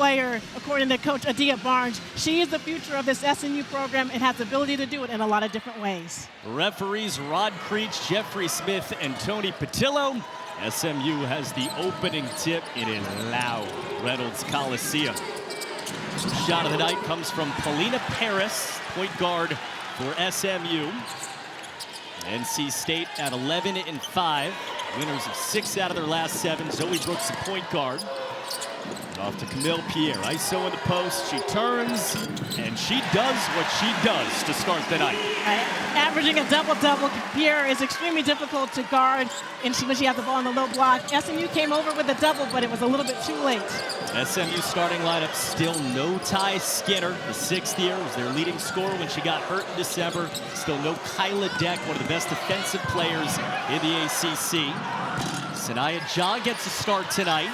player, according to Coach Adia Barnes. She is the future of this SMU program and has the ability to do it in a lot of different ways. Referees Rod Creech, Jeffrey Smith, and Tony Patillo. SMU has the opening tip in a loud Reynolds Coliseum. Shot of the night comes from Paulina Paris, point guard for SMU. NC State at 11-5, winners of 6 out of their last 7. Zoe Brooks, the point guard. Off to Khamil Pierre, ISO in the post. She turns, and she does what she does to start the night. Averaging a double-double, Pierre is extremely difficult to guard, and when she has the ball on the low block. SMU came over with a double, but it was a little bit too late. SMU starting lineup, still no Ty Skinner, the 6th year, was their leading scorer when she got hurt in December. Still no Kyla Deck, one of the best defensive players in the ACC. Sanaya Ja gets a start tonight.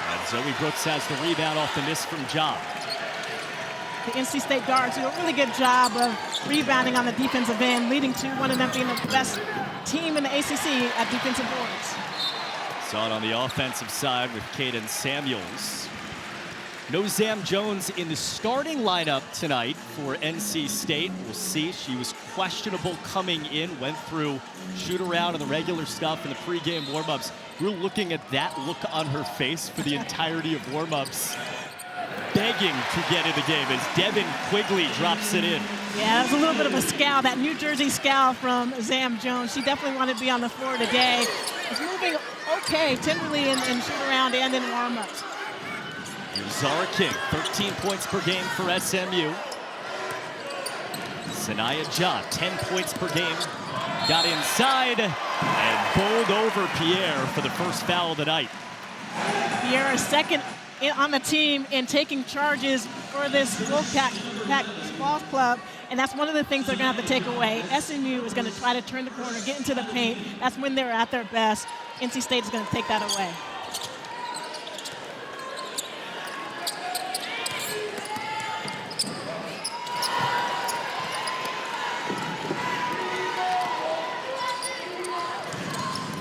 And Zoe Brooks has the rebound off the miss from Ja. The NC State guards do a really good job of rebounding on the defensive end, leading to one of them being the best team in the ACC at defensive boards. Saw it on the offensive side with Qadence Samuels. No Zam Jones in the starting lineup tonight for NC State. We'll see. She was questionable coming in, went through shoot-around and the regular stuff in the pregame warm-ups. We're looking at that look on her face for the entirety of warm-ups, begging to get in the game as Devin Quigley drops it in. Yeah, that was a little bit of a scowl, that New Jersey scowl from Zam Jones. She definitely wanted to be on the floor today. It's moving okay, tenderly in shoot-around and in warm-ups. Here's Zahra King, 13 points per game for SMU. Sanaya Ja, 10 points per game. Got inside and bowled over Pierre for the first foul of the night. Pierre is second on the team in taking charges for this Wolfpack ball club, and that's one of the things they're going to have to take away. SMU is going to try to turn the corner, get into the paint. That's when they're at their best. NC State is going to take that away.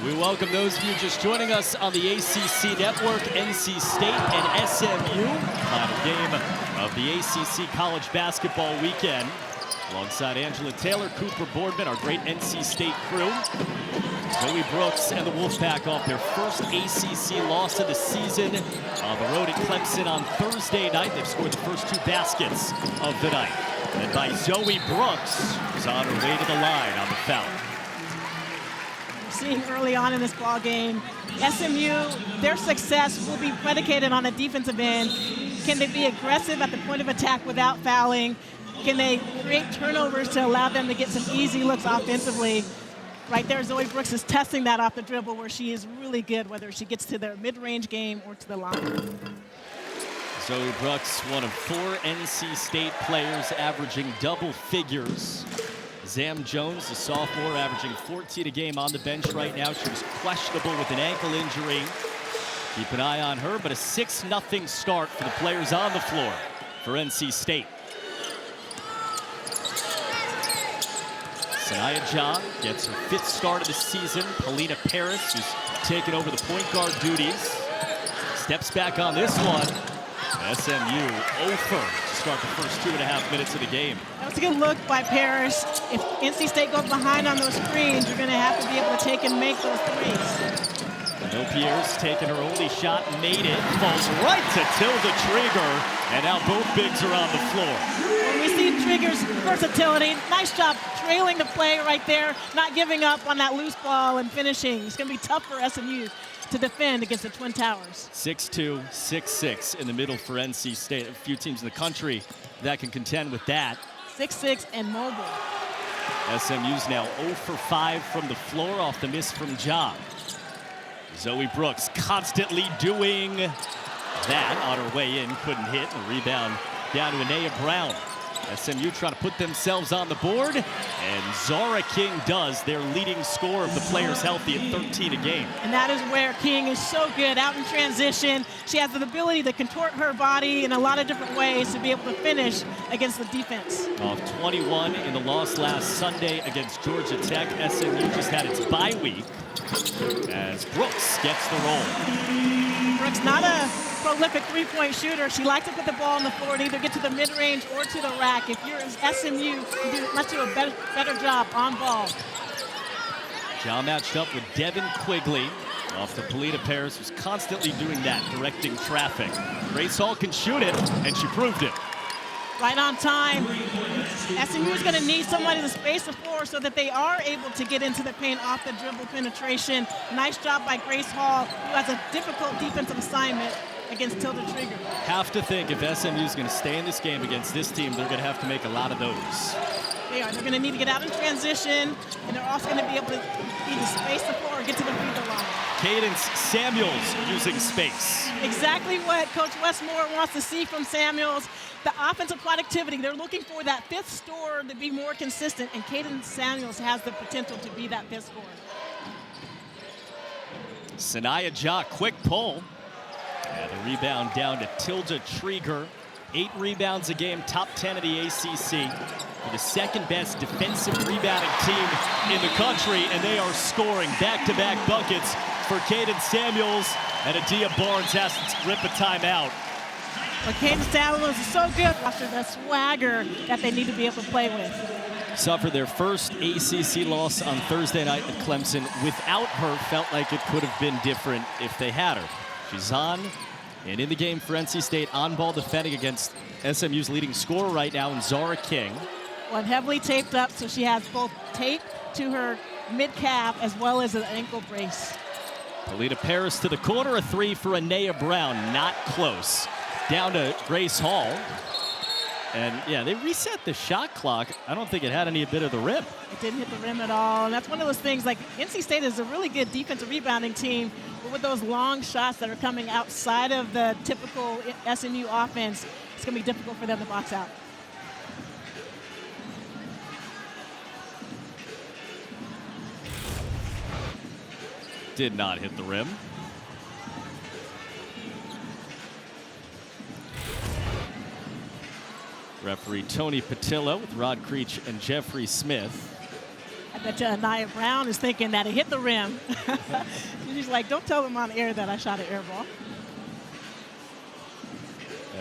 We welcome those of you just joining us on the ACC Network. NC State and SMU, final game of the ACC College Basketball Weekend. Alongside Angela Taylor, Cooper Boardman, our great NC State crew. Zoe Brooks and the Wolfpack off their first ACC loss of the season on the road at Clemson on Thursday night. They've scored the first 2 baskets of the night. Led by Zoe Brooks, who's on her way to the line on the foul. Seeing early on in this ball game, SMU, their success will be predicated on the defensive end. Can they be aggressive at the point of attack without fouling? Can they create turnovers to allow them to get some easy looks offensively? Right there, Zoe Brooks is testing that off the dribble, where she is really good, whether she gets to their mid-range game or to the line. Zoe Brooks, one of 4 NC State players averaging double figures. Zam Jones, a sophomore, averaging 14 a game on the bench right now. She was questionable with an ankle injury. Keep an eye on her, but a 6-0 start for the players on the floor for NC State. Sanaya Ja gets her 5th start of the season. Paulina Paris, who's taken over the point guard duties, steps back on this one. SMU 0 for to start the first 2.5 minutes of the game. That was a good look by Paris. If NC State goes behind on those screens, you're going to have to be able to take and make those threes. No Pierre's taken her only shot, made it, falls right to Tilda Trygger, and now both bigs are on the floor. When we see Trygger's versatility, nice job trailing the play right there, not giving up on that loose ball and finishing. It's going to be tough for SMU to defend against the Twin Towers. 6'2", 6'6" in the middle for NC State. A few teams in the country that can contend with that. 6'6" and mobile. SMU's now 0 for 5 from the floor off the miss from Ja. Zoe Brooks constantly doing that on her way in. Couldn't hit. The rebound down to Anaya Brown. SMU trying to put themselves on the board, and Zahra King does, their leading scorer of the players healthy at 13 a game. And that is where King is so good, out in transition. She has the ability to contort her body in a lot of different ways to be able to finish against the defense. Off 21 in the loss last Sunday against Georgia Tech, SMU just had its bye week as Brooks gets the roll. Brooks, not a prolific three-point shooter. She likes to put the ball on the floor and either get to the mid-range or to the rack. If you're SMU, let's do a better job on ball. Ja matched up with Devin Quigley off the Polita Paris, who's constantly doing that, directing traffic. Grace Hall can shoot it, and she proved it. Right on time. SMU is going to need somebody to space the floor so that they are able to get into the paint off the dribble penetration. Nice job by Grace Hall, who has a difficult defensive assignment against Tilda Trygger. Have to think if SMU is going to stay in this game against this team, they're going to have to make a lot of those. They are. They're going to need to get out in transition, and they're also going to be able to either space the floor or get to the free throw line. Qadence Samuels using space. Exactly what Coach Wes Moore wants to see from Samuels. The offensive productivity, they're looking for that fifth scorer to be more consistent, and Qadence Samuels has the potential to be that fifth scorer. Zamareya Jones, quick pull. And the rebound down to Tilda Trygger. 8 rebounds a game, top 10 of the ACC. For the second best defensive rebounding team in the country, and they are scoring back-to-back buckets for Qadence Samuels, and Adia Barnes has to rip a timeout. But Qadence Samuels is so good after the swagger that they need to be able to play with. Suffered their first ACC loss on Thursday night at Clemson. Without her, felt like it could have been different if they had her. She's on and in the game for NC State, on ball defending against SMU's leading scorer right now in Zahra King. Well, heavily taped up, so she has both tape to her mid-calf as well as an ankle brace. Polita Paris to the corner, a 3 for Anaya Brown, not close. Down to Grace Hall. And yeah, they reset the shot clock. I don't think it had any bit of the rim. It didn't hit the rim at all. And that's one of those things, like NC State is a really good defensive rebounding team, but with those long shots that are coming outside of the typical SMU offense, it's going to be difficult for them to box out. Did not hit the rim. Referee Tony Patillo with Rod Creech and Jeffrey Smith. I bet you Anaya Brown is thinking that it hit the rim. She's like, don't tell them on air that I shot an air ball.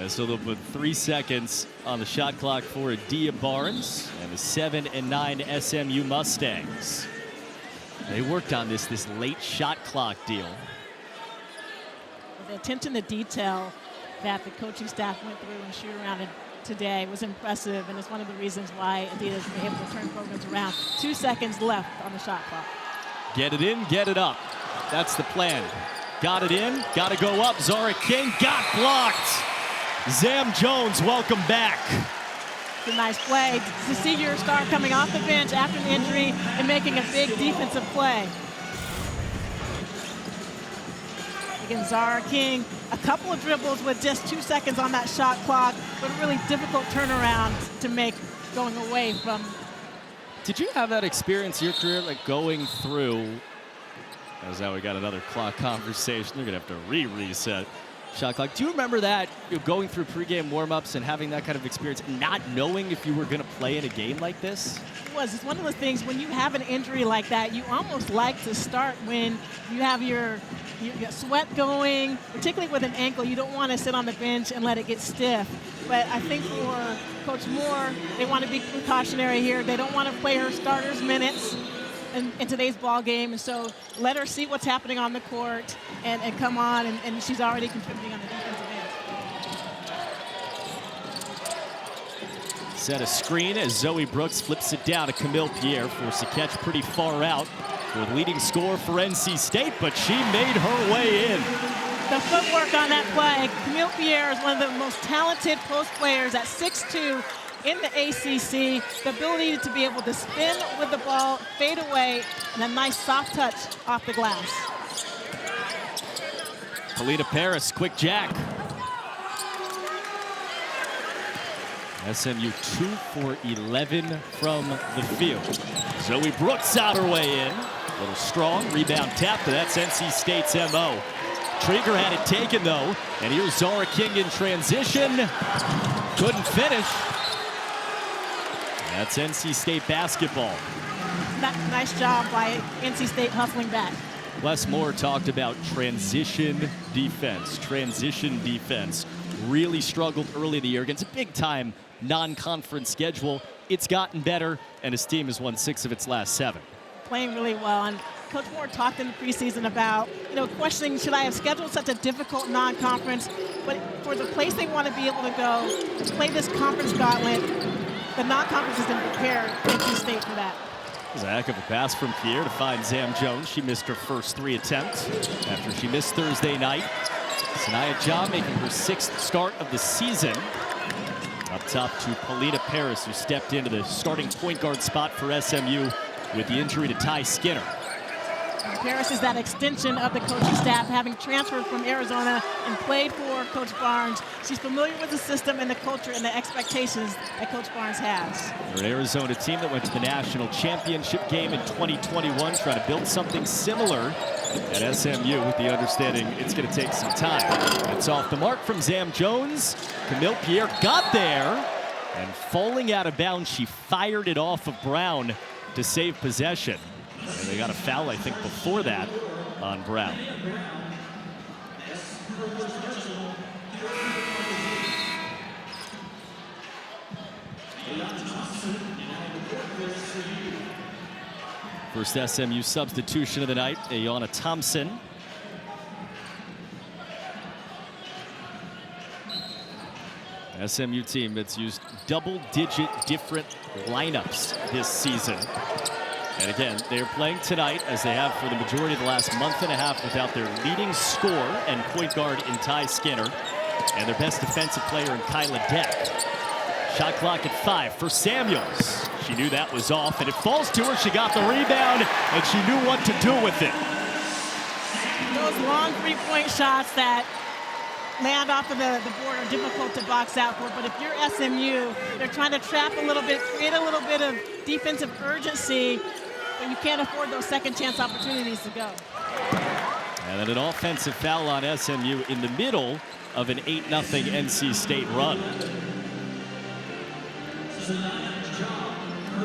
So they'll put 3 seconds on the shot clock for Adia Barnes and the 7 and 9 SMU Mustangs. They worked on this late shot clock deal. The attention to detail that the coaching staff went through and shoot around today was impressive, and it's one of the reasons why Adidas was able to turn programs around. 2 seconds left on the shot clock. Get it in, get it up. That's the plan. Got it in, got to go up. Zahra King got blocked. Zam Jones, welcome back. It's a nice play to see your star coming off the bench after an injury and making a big defensive play. Again, Zahra King, a couple of dribbles with just 2 seconds on that shot clock, but a really difficult turnaround to make going away from. Did you have that experience in your career, like going through, as now we got another clock conversation, they're gonna have to reset shot clock. Do you remember that, going through pregame warmups and having that kind of experience, not knowing if you were gonna play in a game like this? It's one of those things, when you have an injury like that, you almost like to start when you have your sweat going, particularly with an ankle. You don't want to sit on the bench and let it get stiff. But I think for Coach Moore, they want to be precautionary here. They don't want to play her starters minutes in today's ball game, and so let her see what's happening on the court and come on, and she's already contributing on the defensive end. Set a screen as Zoe Brooks flips it down to Khamil Pierre. Forced to catch pretty far out for the leading scorer for NC State, but she made her way in. The footwork on that play. Khamil Pierre is one of the most talented post players at 6'2", in the ACC. The ability to be able to spin with the ball, fade away, and a nice soft touch off the glass. Polita Paris, quick jack. SMU 2 for 11 from the field. Zoe Brooks out her way in. A little strong, rebound tap, but that's NC State's MO. Trygger had it taken though, and here's Zahra King in transition. Couldn't finish. That's NC State basketball. Nice job by NC State hustling back. Wes Moore talked about transition defense. Transition defense really struggled early in the year against a big-time non-conference schedule. It's gotten better, and his team has won 6 of its last 7. Playing really well. And Coach Moore talked in the preseason about, questioning, should I have scheduled such a difficult non-conference? But for the place they want to be able to go, to play this conference gauntlet, the non-conference has been prepared NC State for that. It was a heck of a pass from Pierre to find Zam Jones. She missed her first 3 attempts after she missed Thursday night. Zamareya Jones making her 6th start of the season. Up top to Ponies Paris, who stepped into the starting point guard spot for SMU with the injury to Ty Skinner. Paris is that extension of the coaching staff, having transferred from Arizona and played for Coach Barnes. She's familiar with the system and the culture and the expectations that Coach Barnes has. They're an Arizona team that went to the national championship game in 2021, trying to build something similar at SMU with the understanding it's going to take some time. It's off the mark from Zam Jones. Khamil Pierre got there, and falling out of bounds, she fired it off of Brown to save possession. And they got a foul, I think, before that on Brown. First SMU substitution of the night, Ayanna Thompson. SMU team that's used double-digit different lineups this season. And again, they're playing tonight, as they have for the majority of the last month and a half, without their leading scorer and point guard in Ty Skinner, and their best defensive player in Kyla Deck. Shot clock at 5 for Samuels. She knew that was off, and it falls to her. She got the rebound, and she knew what to do with it. Those long three-point shots that land off of the board are difficult to box out for, but if you're SMU, they're trying to trap a little bit, create a little bit of defensive urgency, but you can't afford those second chance opportunities to go. And then an offensive foul on SMU in the middle of an 8-0 NC State run.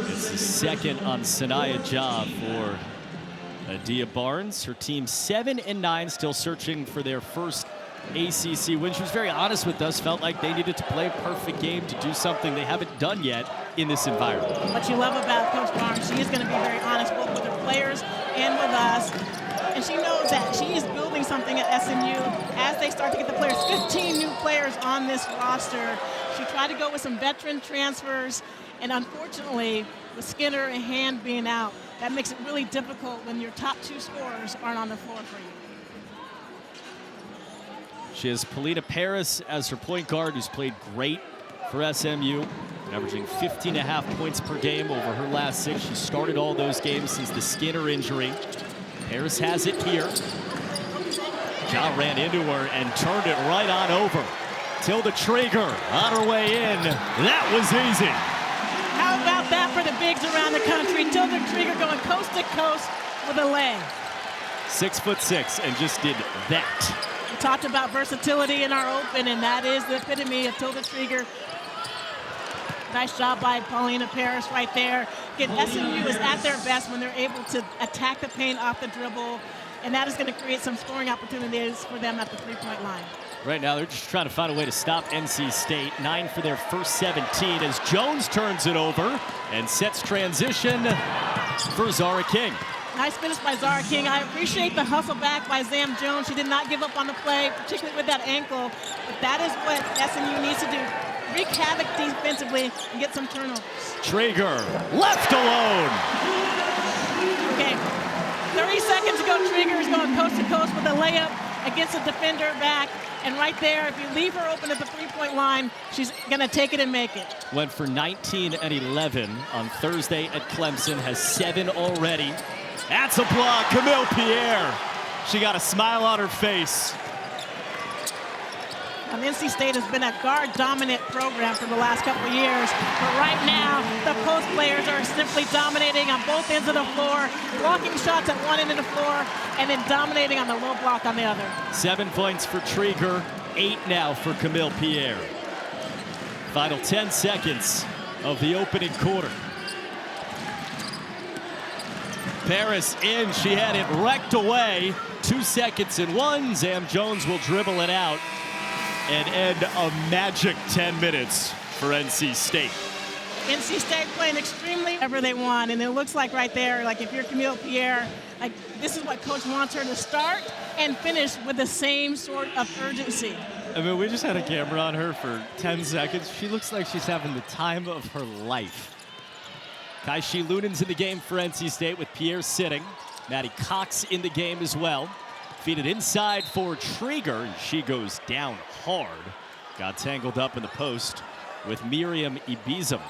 It's the second on Zamareya Jones for Adia Barnes. Her team 7-9, still searching for their first ACC win. She was very honest with us, felt like they needed to play a perfect game to do something they haven't done yet in this environment. What you love about Coach Barnes, she is going to be very honest both with her players and with us. And she knows that she is building something at SMU as they start to get the players. 15 new players on this roster. She tried to go with some veteran transfers, and unfortunately, with Skinner and Hand being out, that makes it really difficult when your top 2 scorers aren't on the floor for you. She has Ponies Paris as her point guard, who's played great for SMU, averaging 15.5 points per game over her last 6. She started all those games since the Skinner injury. Paris has it here. Ja ran into her and turned it right on over. Tilda Trygger on her way in. That was easy. How about that for the bigs around the country? Tilda Trygger going coast to coast with a lay. 6'6", and just did that. We talked about versatility in our open, and that is the epitome of Tilda Trygger. Nice job by Ponies Paris right there. Again, SMU is at their best when they're able to attack the paint off the dribble, and that is going to create some scoring opportunities for them at the three-point line. Right now, they're just trying to find a way to stop NC State. 9 for their first 17 as Jones turns it over and sets transition for Zahra King. Nice finish by Zahra King. I appreciate the hustle back by Zam Jones. She did not give up on the play, particularly with that ankle. But that is what SMU needs to do. Wreak havoc defensively and get some turnovers. Trygger left alone. Okay, 30 seconds ago, Trygger is going coast to coast with a layup against a defender back. And right there, if you leave her open at the three-point line, she's going to take it and make it. Went for 19 and 11 on Thursday at Clemson, has 7 already. That's a block, Khamil Pierre. She got a smile on her face. NC State has been a guard-dominant program for the last couple of years, but right now, the post players are simply dominating on both ends of the floor, blocking shots at one end of the floor, and then dominating on the low block on the other. 7 points for Trygger, 8 now for Khamil Pierre. Final 10 seconds of the opening quarter. Paris in. She had it wrecked away. 2 seconds and 1. Zam Jones will dribble it out and end a magic 10 minutes for NC State. NC State playing extremely whatever they want, and it looks like right there, like if you're Khamil Pierre, like this is what coach wants her to start and finish with the same sort of urgency. I mean, we just had a camera on her for 10 seconds. She looks like she's having the time of her life. Kaishi Lunen's in the game for NC State with Pierre sitting. Maddie Cox in the game as well. Feed it inside for Trygger. She goes down hard. Got tangled up in the post with Miriam Ibizam.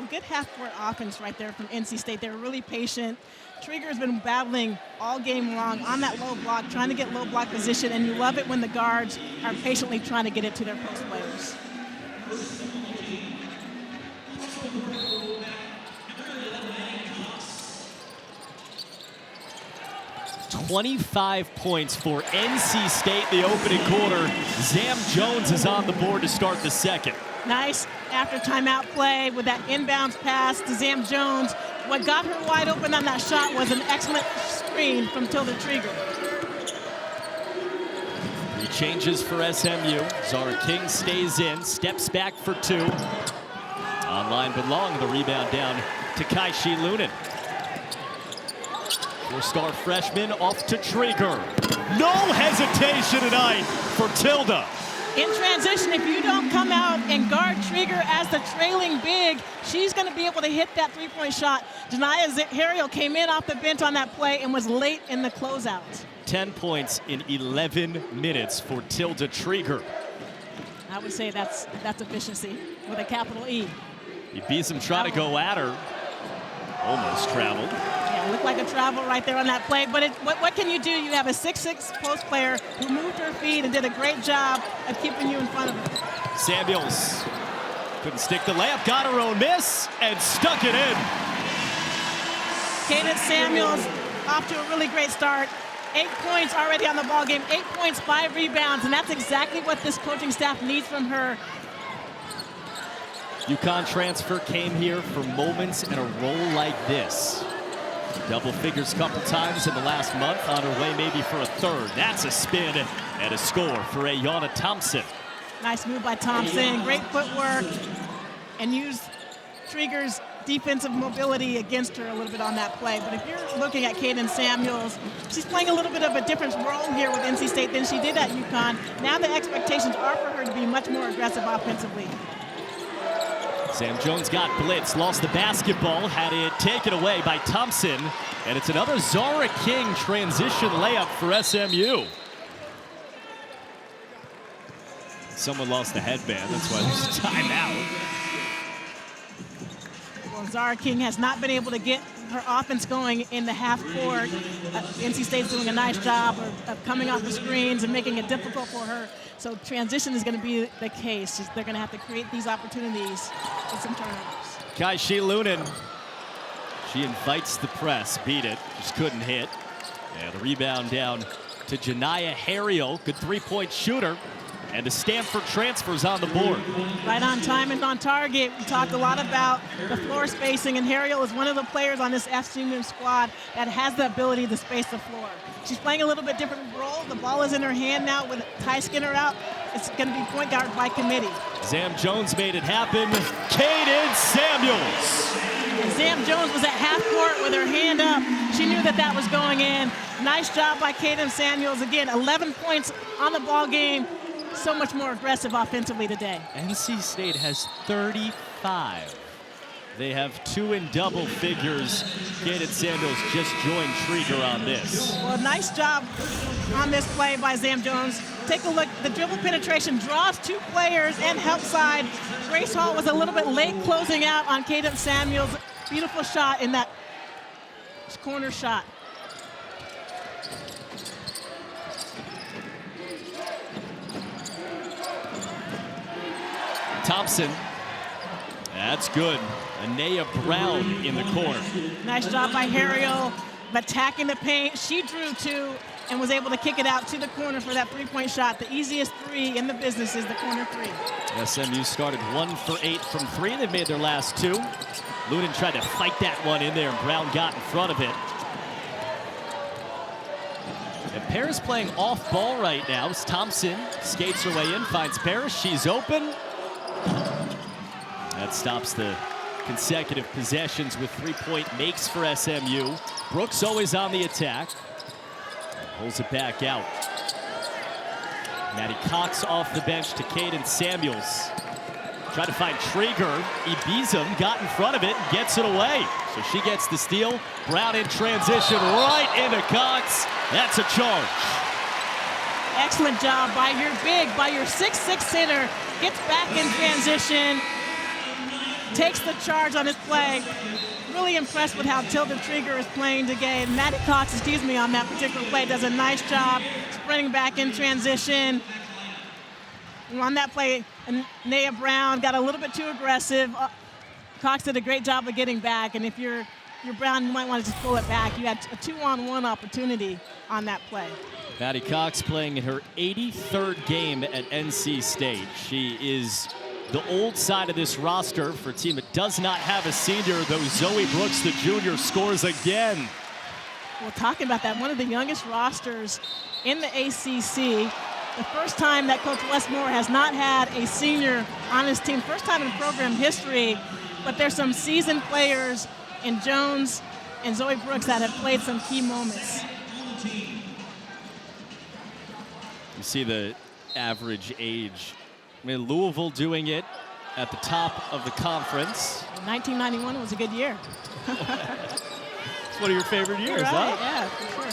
Good half-court offense right there from NC State. They're really patient. Trygger's been battling all game long on that low block, trying to get low block position, and you love it when the guards are patiently trying to get it to their post players. 25 points for NC State the opening quarter. Zam Jones is on the board to start the second. Nice after timeout play with that inbounds pass to Zam Jones. What got her wide open on that shot was an excellent screen from Tilda Trygger. 3 changes for SMU. Zahra King stays in, steps back for 2. Online but long, the rebound down to Kaishi Lunen. 4-star freshman off to Trygger. No hesitation tonight for Tilda. In transition, if you don't come out and guard Trygger as the trailing big, she's going to be able to hit that three-point shot. Zahra King came in off the bench on that play and was late in the closeout. 10 points in 11 minutes for Tilda Trygger. I would say that's efficiency with a capital E. Ibizam trying to go at her. Almost traveled. Yeah, looked like a travel right there on that play. But what can you do? You have a 6'6" post player who moved her feet and did a great job of keeping you in front of her. Samuels couldn't stick the layup, got her own miss, and stuck it in. Qadence Samuels off to a really great start. 8 points already on the ball game. 8 points, 5 rebounds, and that's exactly what this coaching staff needs from her. UConn transfer came here for moments in a role like this. Double figures a couple times in the last month, on her way maybe for a third. That's a spin and a score for Ayanna Thompson. Nice move by Thompson, great footwork, and used Trygger's defensive mobility against her a little bit on that play. But if you're looking at Qadence Samuels, she's playing a little bit of a different role here with NC State than she did at UConn. Now the expectations are for her to be much more aggressive offensively. Zam Jones got blitzed, lost the basketball, had it taken away by Thompson, and it's another Zahra King transition layup for SMU. Someone lost the headband, that's why there's a timeout. Well, Zahra King has not been able to get her offense going in the half court. NC State's doing a nice job of coming off the screens and making it difficult for her. So transition is going to be the case. They're going to have to create these opportunities with some turnovers. Kaishi Lunen, she invites the press, beat it, just couldn't hit. And the rebound down to Janiyah Harriel, good 3-point shooter. And the Stanford transfers on the board. Right on time and on target. We talked a lot about the floor spacing, and Harriel is one of the players on this SMU squad that has the ability to space the floor. She's playing a little bit different role. The ball is in her hand now with Ty Skinner out. It's going to be point guard by committee. Zam Jones made it happen. Qadence Samuels. And Zam Jones was at half court with her hand up. She knew that was going in. Nice job by Qadence Samuels. Again, 11 points on the ball game. So much more aggressive offensively today. NC State has 35. They have 2 in double figures. Qadence Samuels just joined Trygger on this. Well, nice job on this play by Zam Jones. Take a look. The dribble penetration draws 2 players and help side. Grace Hall was a little bit late closing out on Qadence Samuels. Beautiful shot in that corner shot. Thompson, that's good. Anaya Brown in the corner. Nice job by Harriel attacking the paint. She drew 2. and was able to kick it out to the corner for that three-point shot. The easiest three in the business is the corner three. SMU started 1 for 8 from 3. They've made their last 2. Lunin tried to fight that one in there, and Brown got in front of it. And Paris playing off ball right now. As Thompson skates her way in, finds Paris. She's open. That stops the consecutive possessions with 3-point makes for SMU. Brooks always on the attack. Pulls it back out. Maddie Cox off the bench to Qadence Samuels. Tried to find Trygger. Ibizam got in front of it and gets it away. So she gets the steal. Brown in transition right into Cox. That's a charge. Excellent job by your 6'6" center. Gets back in transition. Takes the charge on his play. Really impressed with how Tilda Trygger is playing today. Maddie Cox, on that particular play, does a nice job sprinting back in transition. On that play, Naya Brown got a little bit too aggressive. Cox did a great job of getting back, and if you're Brown, you might want to just pull it back. You had a 2-on-1 opportunity on that play. Maddie Cox playing in her 83rd game at NC State. She is the old side of this roster for a team that does not have a senior, though Zoe Brooks, the junior, scores again. Well, talking about that, one of the youngest rosters in the ACC. The first time that Coach Wes Moore has not had a senior on his team. First time in program history, but there's some seasoned players in Jones and Zoe Brooks that have played some key moments. You see the average age. I mean, Louisville doing it at the top of the conference. 1991 was a good year. It's one of your favorite years, right, huh? Yeah, for sure.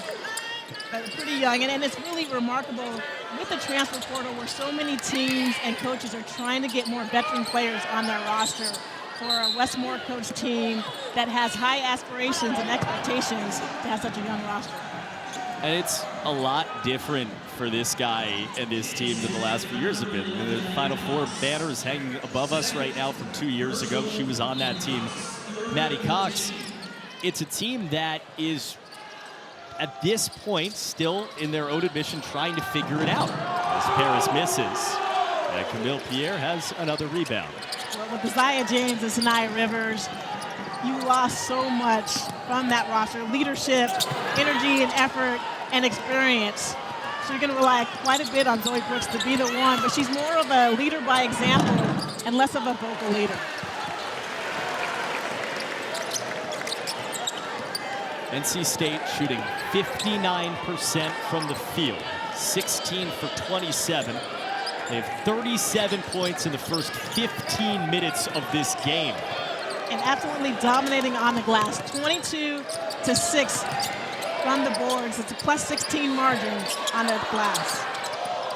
But pretty young, and it's really remarkable with the transfer portal where so many teams and coaches are trying to get more veteran players on their roster for a Wes Moore coach team that has high aspirations and expectations to have such a young roster. And it's a lot different for this guy and this team than the last few years have been. The Final Four banner is hanging above us right now from 2 years ago. She was on that team. Maddie Cox, it's a team that is, at this point, still in their own admission, trying to figure it out. As Paris misses, and Khamil Pierre has another rebound. Well, with Zahra James and Sanaya Rivers, you lost so much from that roster. Leadership, energy and effort, and experience. So you're going to rely quite a bit on Zoe Brooks to be the one, but she's more of a leader by example and less of a vocal leader. NC State shooting 59% from the field, 16 for 27. They have 37 points in the first 15 minutes of this game. And absolutely dominating on the glass, 22-6 from the boards. It's a +16 margin on the glass.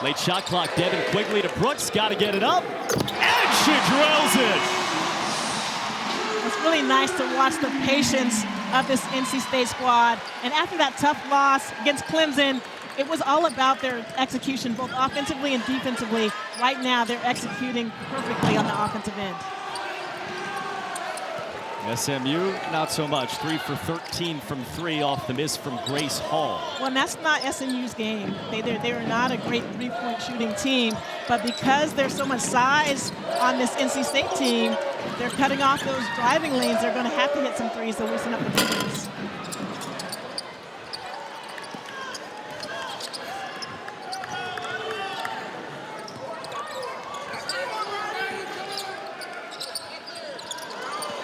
Late shot clock, Devin Quigley to Brooks, got to get it up, and she drills it. It's really nice to watch the patience of this NC State squad. And after that tough loss against Clemson, it was all about their execution, both offensively and defensively. Right now, they're executing perfectly on the offensive end. SMU, not so much. 3 for 13 from 3 off the miss from Grace Hall. Well, and that's not SMU's game. They are not a great three-point shooting team, but because there's so much size on this NC State team, they're cutting off those driving lanes. They're going to have to hit some threes to loosen up the defense.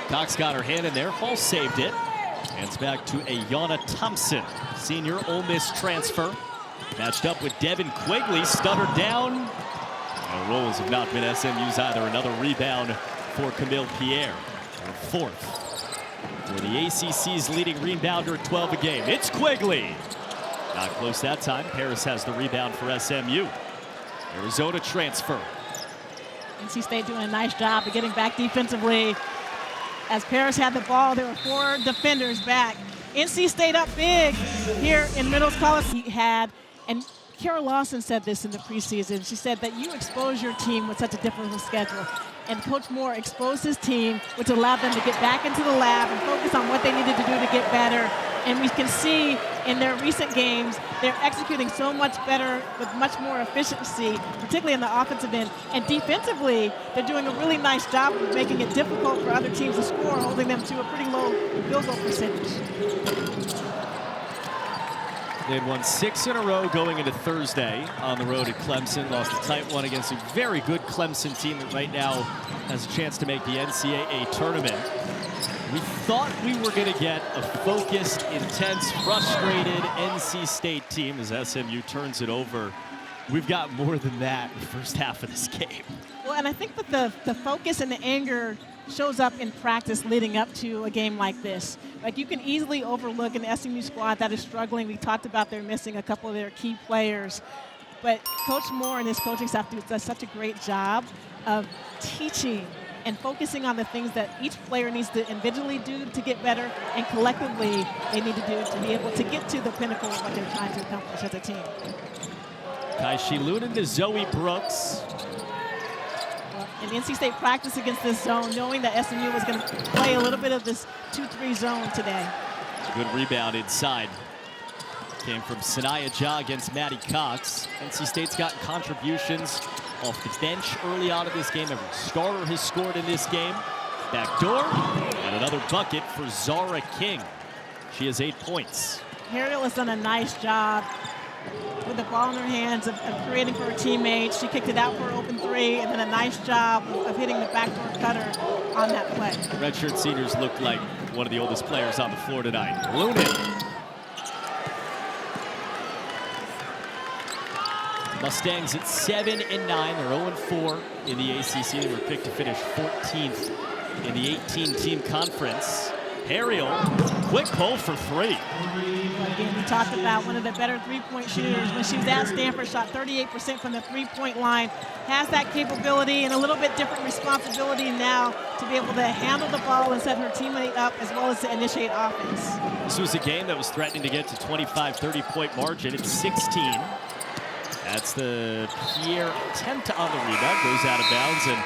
Cox got her hand in there. Hall saved it. Hands back to Ayanna Thompson, senior Ole Miss transfer. Matched up with Devin Quigley, stuttered down. The rolls have not been SMU's either. Another rebound for Khamil Pierre, her fourth. For the ACC's leading rebounder at 12 a game, it's Quigley. Not close that time. Paris has the rebound for SMU. Arizona transfer. NC State doing a nice job of getting back defensively. As Paris had the ball, there were 4 defenders back. NC State up big here in Middles Coliseum. He had, and Kara Lawson said this in the preseason. She said that you expose your team with such a difficult schedule. And Coach Moore exposed his team, which allowed them to get back into the lab and focus on what they needed to do to get better. And we can see in their recent games, they're executing so much better with much more efficiency, particularly in the offensive end. And defensively, they're doing a really nice job of making it difficult for other teams to score, holding them to a pretty low field goal percentage. They'd won 6 in a row going into Thursday on the road at Clemson. Lost a tight one against a very good Clemson team that right now has a chance to make the NCAA tournament. We thought we were going to get a focused, intense, frustrated NC State team as SMU turns it over. We've got more than that in the first half of this game. Well, and I think that the focus and the anger shows up in practice leading up to a game like this. Like, you can easily overlook an SMU squad that is struggling. We talked about they're missing a couple of their key players. But Coach Moore and his coaching staff does such a great job of teaching and focusing on the things that each player needs to individually do to get better, and collectively they need to do to be able to get to the pinnacle of what they're trying to accomplish as a team. Kaishi Lunan to Zoe Brooks. And NC State practiced against this zone, knowing that SMU was going to play a little bit of this 2-3 zone today. Good rebound inside. Came from Zamareya Jones against Maddie Cox. NC State's gotten contributions off the bench early on in this game. Every starter has scored in this game. Back door, and another bucket for Zahra King. She has 8 points. Harriel has done a nice job with the ball in her hands of creating for her teammates. She kicked it out for an open 3, and then a nice job of hitting the backdoor cutter on that play. Redshirt seniors looked like one of the oldest players on the floor tonight. Lunan. Mustangs at 7-9. They're 0-4 in the ACC. They were picked to finish 14th in the 18-team conference. Harriel, quick pull for 3. Again, we talked about one of the better three-point shooters. When she was at Stanford, shot 38% from the three-point line. Has that capability and a little bit different responsibility now to be able to handle the ball and set her teammate up, as well as to initiate offense. This was a game that was threatening to get to 25, 30-point margin. It's 16. That's the Pierre attempt on the rebound, goes out of bounds, and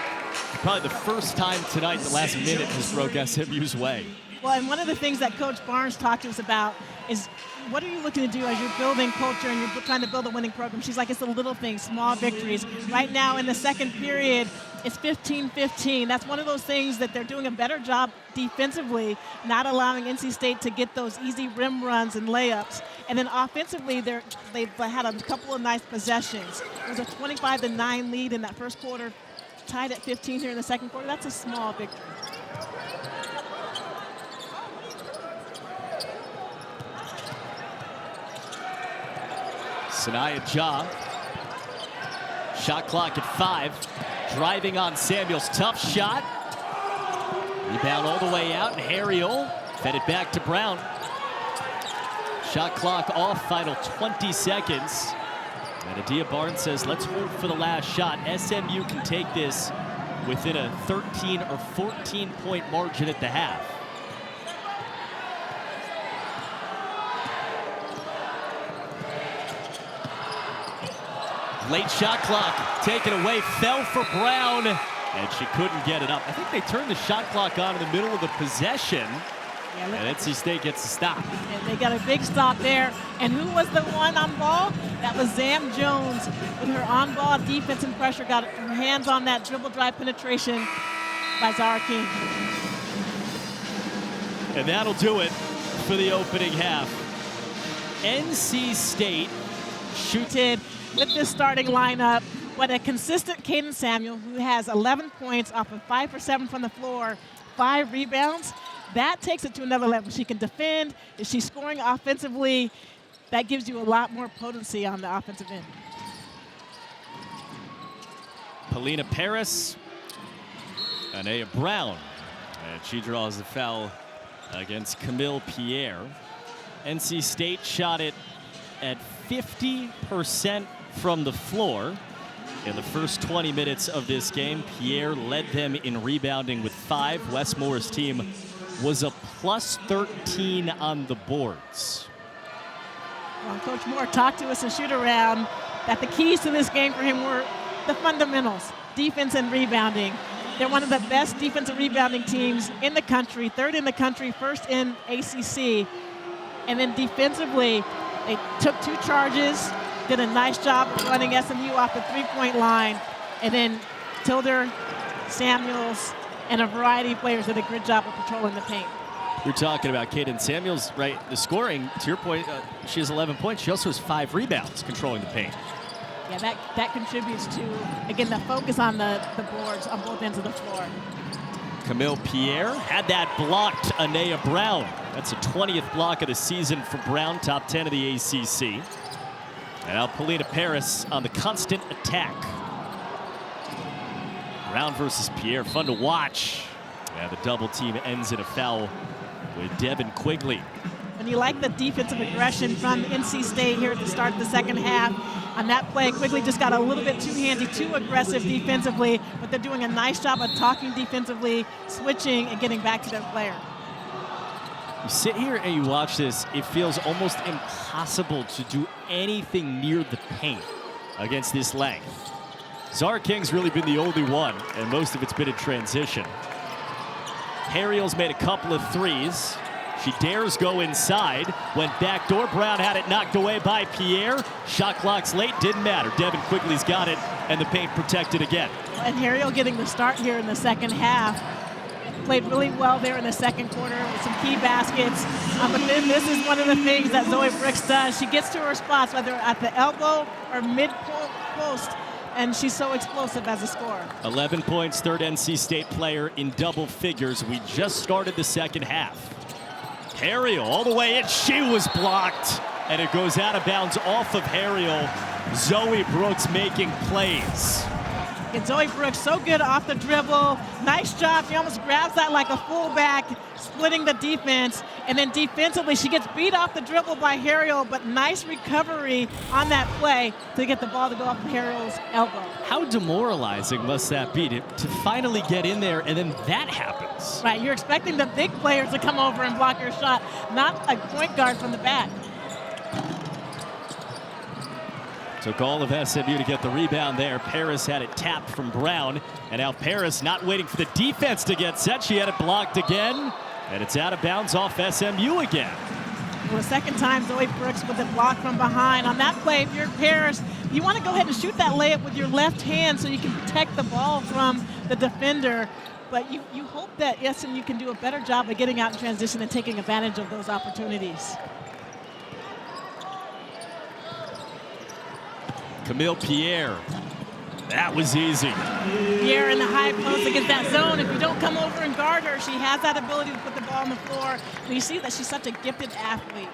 probably the first time tonight, the last minute just broke SMU's way. Well, and one of the things that Coach Barnes talked to us about is, what are you looking to do as you're building culture and you're trying to build a winning program? She's like, it's the little things, small victories. Right now in the second period, it's 15-15. That's one of those things that they're doing a better job defensively, not allowing NC State to get those easy rim runs and layups. And then offensively, they've had a couple of nice possessions. It was a 25-9 lead in that first quarter, tied at 15 here in the second quarter. That's a small victory. Zamareya Jones. Shot clock at 5. Driving on Samuels. Tough shot. Rebound all the way out, and Harriel fed it back to Brown. Shot clock off, final 20 seconds. And Adia Barnes says, let's hold for the last shot. SMU can take this within a 13 or 14-point margin at the half. Late shot clock taken away, fell for Brown, and she couldn't get it up. I think they turned the shot clock on in the middle of the possession, and NC State gets a stop. And they got a big stop there. And who was the one on ball? That was Zam Jones with her on-ball defense and pressure. Got her hands on that dribble drive penetration by Zahra King. And that'll do it for the opening half. NC State shooted with this starting lineup, but a consistent Qadence Samuels, who has 11 points off of 5 for 7 from the floor, 5 rebounds. That takes it to another level. She can defend. If she's scoring offensively, that gives you a lot more potency on the offensive end. Polina Paris, Anaya Brown, and she draws the foul against Khamil Pierre. NC State shot it at 50% from the floor in the first 20 minutes of this game. Pierre led them in rebounding with 5. Wes Moore's team was a plus 13 on the boards. Well, Coach Moore talked to us in shoot-around that the keys to this game for him were the fundamentals, defense and rebounding. They're one of the best defensive rebounding teams in the country, 3rd in the country, 1st in ACC. And then defensively, they took 2 charges, did a nice job of running SMU off the 3-point line, and then Tilda Samuels and a variety of players did a good job of patrolling the paint. You're talking about Qadence Samuels, right? The scoring, to your point, she has 11 points. She also has 5 rebounds controlling the paint. Yeah, that contributes to, again, the focus on the boards on both ends of the floor. Khamil Pierre had that blocked. Anaya Brown. That's a 20th block of the season for Brown, top 10 of the ACC. And now Polina Paris on the constant attack. Brown versus Pierre, fun to watch. Yeah, the double team ends in a foul with Devin Quigley. And you like the defensive aggression from NC State here at the start of the second half. On that play, Quigley just got a little bit too handy, too aggressive defensively, but they're doing a nice job of talking defensively, switching, and getting back to their player. You sit here and you watch this, it feels almost impossible to do anything near the paint against this length. Zahra King's really been the only one, and most of it's been in transition. Harriel's made a couple of threes. She dares go inside. Went backdoor. Brown had it knocked away by Pierre. Shot clock's late. Didn't matter. Devin Quigley's got it, and the paint protected again. And Harriel getting the start here in the second half. Played really well there in the second quarter with some key baskets. But then this is one of the things that Zoe Brooks does. She gets to her spots, whether at the elbow or mid-post, and she's so explosive as a scorer. 11 points, third NC State player in double figures. We just started the second half. Harriel all the way in. She was blocked, and it goes out of bounds off of Harriel. Zoe Brooks making plays. And Zoe Brooks so good off the dribble. Nice job. She almost grabs that like a fullback, splitting the defense. And then defensively, she gets beat off the dribble by Harriel, but nice recovery on that play to get the ball to go off Harriel's elbow. How demoralizing must that be to finally get in there and then that happens? Right, you're expecting the big players to come over and block your shot, not a point guard from the back. Took all of SMU to get the rebound there. Paris had it tapped from Brown. And now Paris not waiting for the defense to get set. She had it blocked again. And it's out of bounds off SMU again. Well, the second time Zoe Brooks with the block from behind. On that play, if you're Paris, you want to go ahead and shoot that layup with your left hand so you can protect the ball from the defender. But you hope that SMU can do a better job of getting out in transition and taking advantage of those opportunities. Khamil Pierre. That was easy. Pierre in the high post against that zone. If you don't come over and guard her, she has that ability to put the ball on the floor. And you see that she's such a gifted athlete.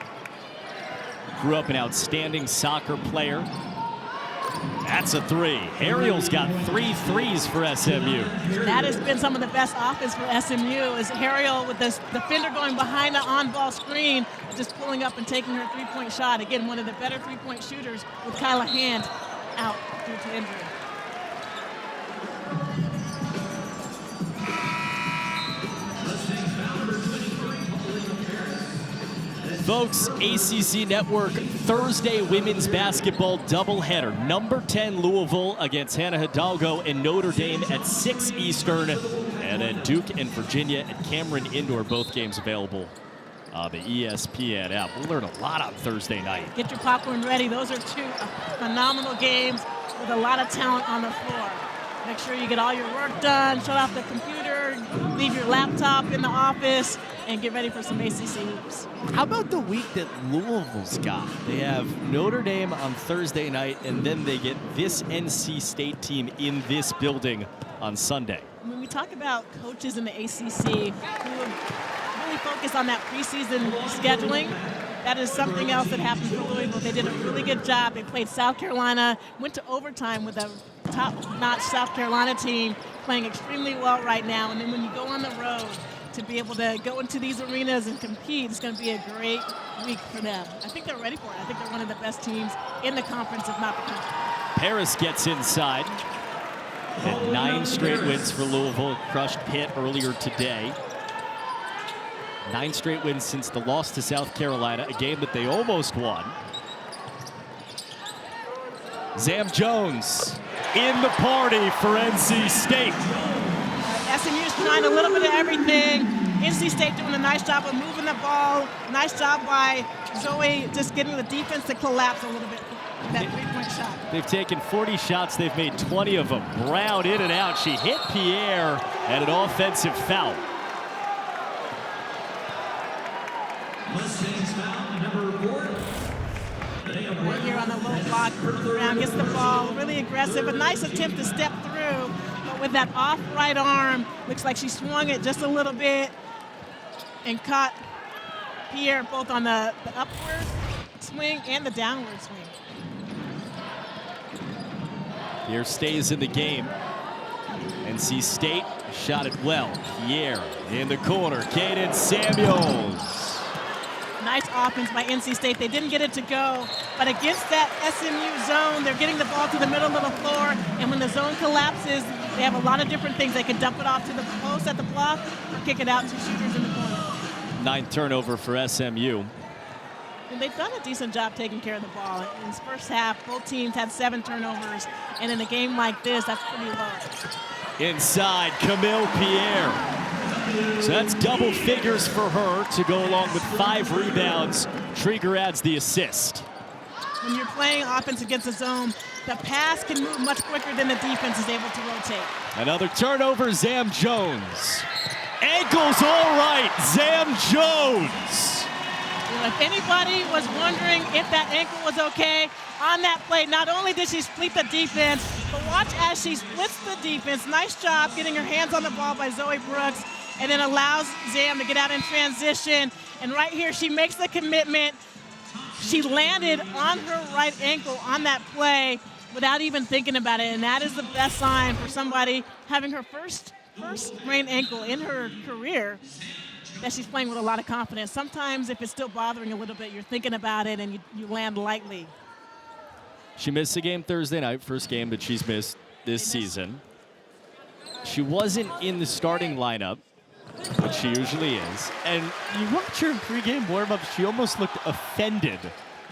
Grew up an outstanding soccer player. That's a 3. Harriel's got 3 threes for SMU. That has been some of the best offense for SMU, is Harriel with this defender going behind the on-ball screen, just pulling up and taking her 3-point shot. Again, one of the better 3-point shooters with Kyla Hand out due to injury. Folks, ACC Network Thursday women's basketball doubleheader. Number 10 Louisville against Hannah Hidalgo and Notre Dame at 6 Eastern. And then Duke and Virginia at Cameron Indoor, both games available on the ESPN app. We'll learn a lot on Thursday night. Get your popcorn ready. Those are 2 phenomenal games with a lot of talent on the floor. Make sure you get all your work done, shut off the computer, leave your laptop in the office, and get ready for some ACC hoops. How about the week that Louisville's got? They have Notre Dame on Thursday night, and then they get this NC State team in this building on Sunday. When we talk about coaches in the ACC who have really focused on that preseason scheduling, that is something else that happened for Louisville. They did a really good job. They played South Carolina, went to overtime with a top-notch South Carolina team playing extremely well right now. And then when you go on the road, to be able to go into these arenas and compete, it's going to be a great week for them. I think they're ready for it. I think they're one of the best teams in the conference, if not the country. Paris gets inside. And 9 straight wins for Louisville. Crushed Pitt earlier today. 9 straight wins since the loss to South Carolina, a game that they almost won. Zam Jones in the party for NC State. SMU's trying a little bit of everything. NC State doing a nice job of moving the ball. Nice job by Zoe just getting the defense to collapse a little bit. That three-point shot. They've taken 40 shots. They've made 20 of them. Brown in and out. She hit Pierre and an offensive foul. Mustangs foul number 4. Right here on the low block, Brown gets the ball, really aggressive. A nice attempt to step through, but with that off right arm, looks like she swung it just a little bit and caught Pierre both on the upward swing and the downward swing. Pierre stays in the game. NC State shot it well. Pierre in the corner. Qadence Samuels. Nice offense by NC State. They didn't get it to go, but against that SMU zone, they're getting the ball to the middle of the floor, and when the zone collapses, they have a lot of different things. They can dump it off to the post at the block or kick it out to shooters in the corner. 9th turnover for SMU. And they've done a decent job taking care of the ball. In this first half, both teams had 7 turnovers, and in a game like this, that's pretty low. Inside, Khamil Pierre. So that's double figures for her to go along with 5 rebounds. Trygger adds the assist. When you're playing offense against the zone, the pass can move much quicker than the defense is able to rotate. Another turnover, Zam Jones. Ankles all right, Zam Jones. If anybody was wondering if that ankle was okay on that play, not only did she split the defense, but watch as she splits the defense. Nice job getting her hands on the ball by Zoe Brooks, and then allows Zam to get out in transition. And right here, she makes the commitment. She landed on her right ankle on that play without even thinking about it, and that is the best sign for somebody having her first sprained ankle in her career, that she's playing with a lot of confidence. Sometimes if it's still bothering a little bit, you're thinking about it and you land lightly. She missed a game Thursday night, first game that she's missed this season. She wasn't in the starting lineup, but she usually is. And you watch her in pregame warm-up, she almost looked offended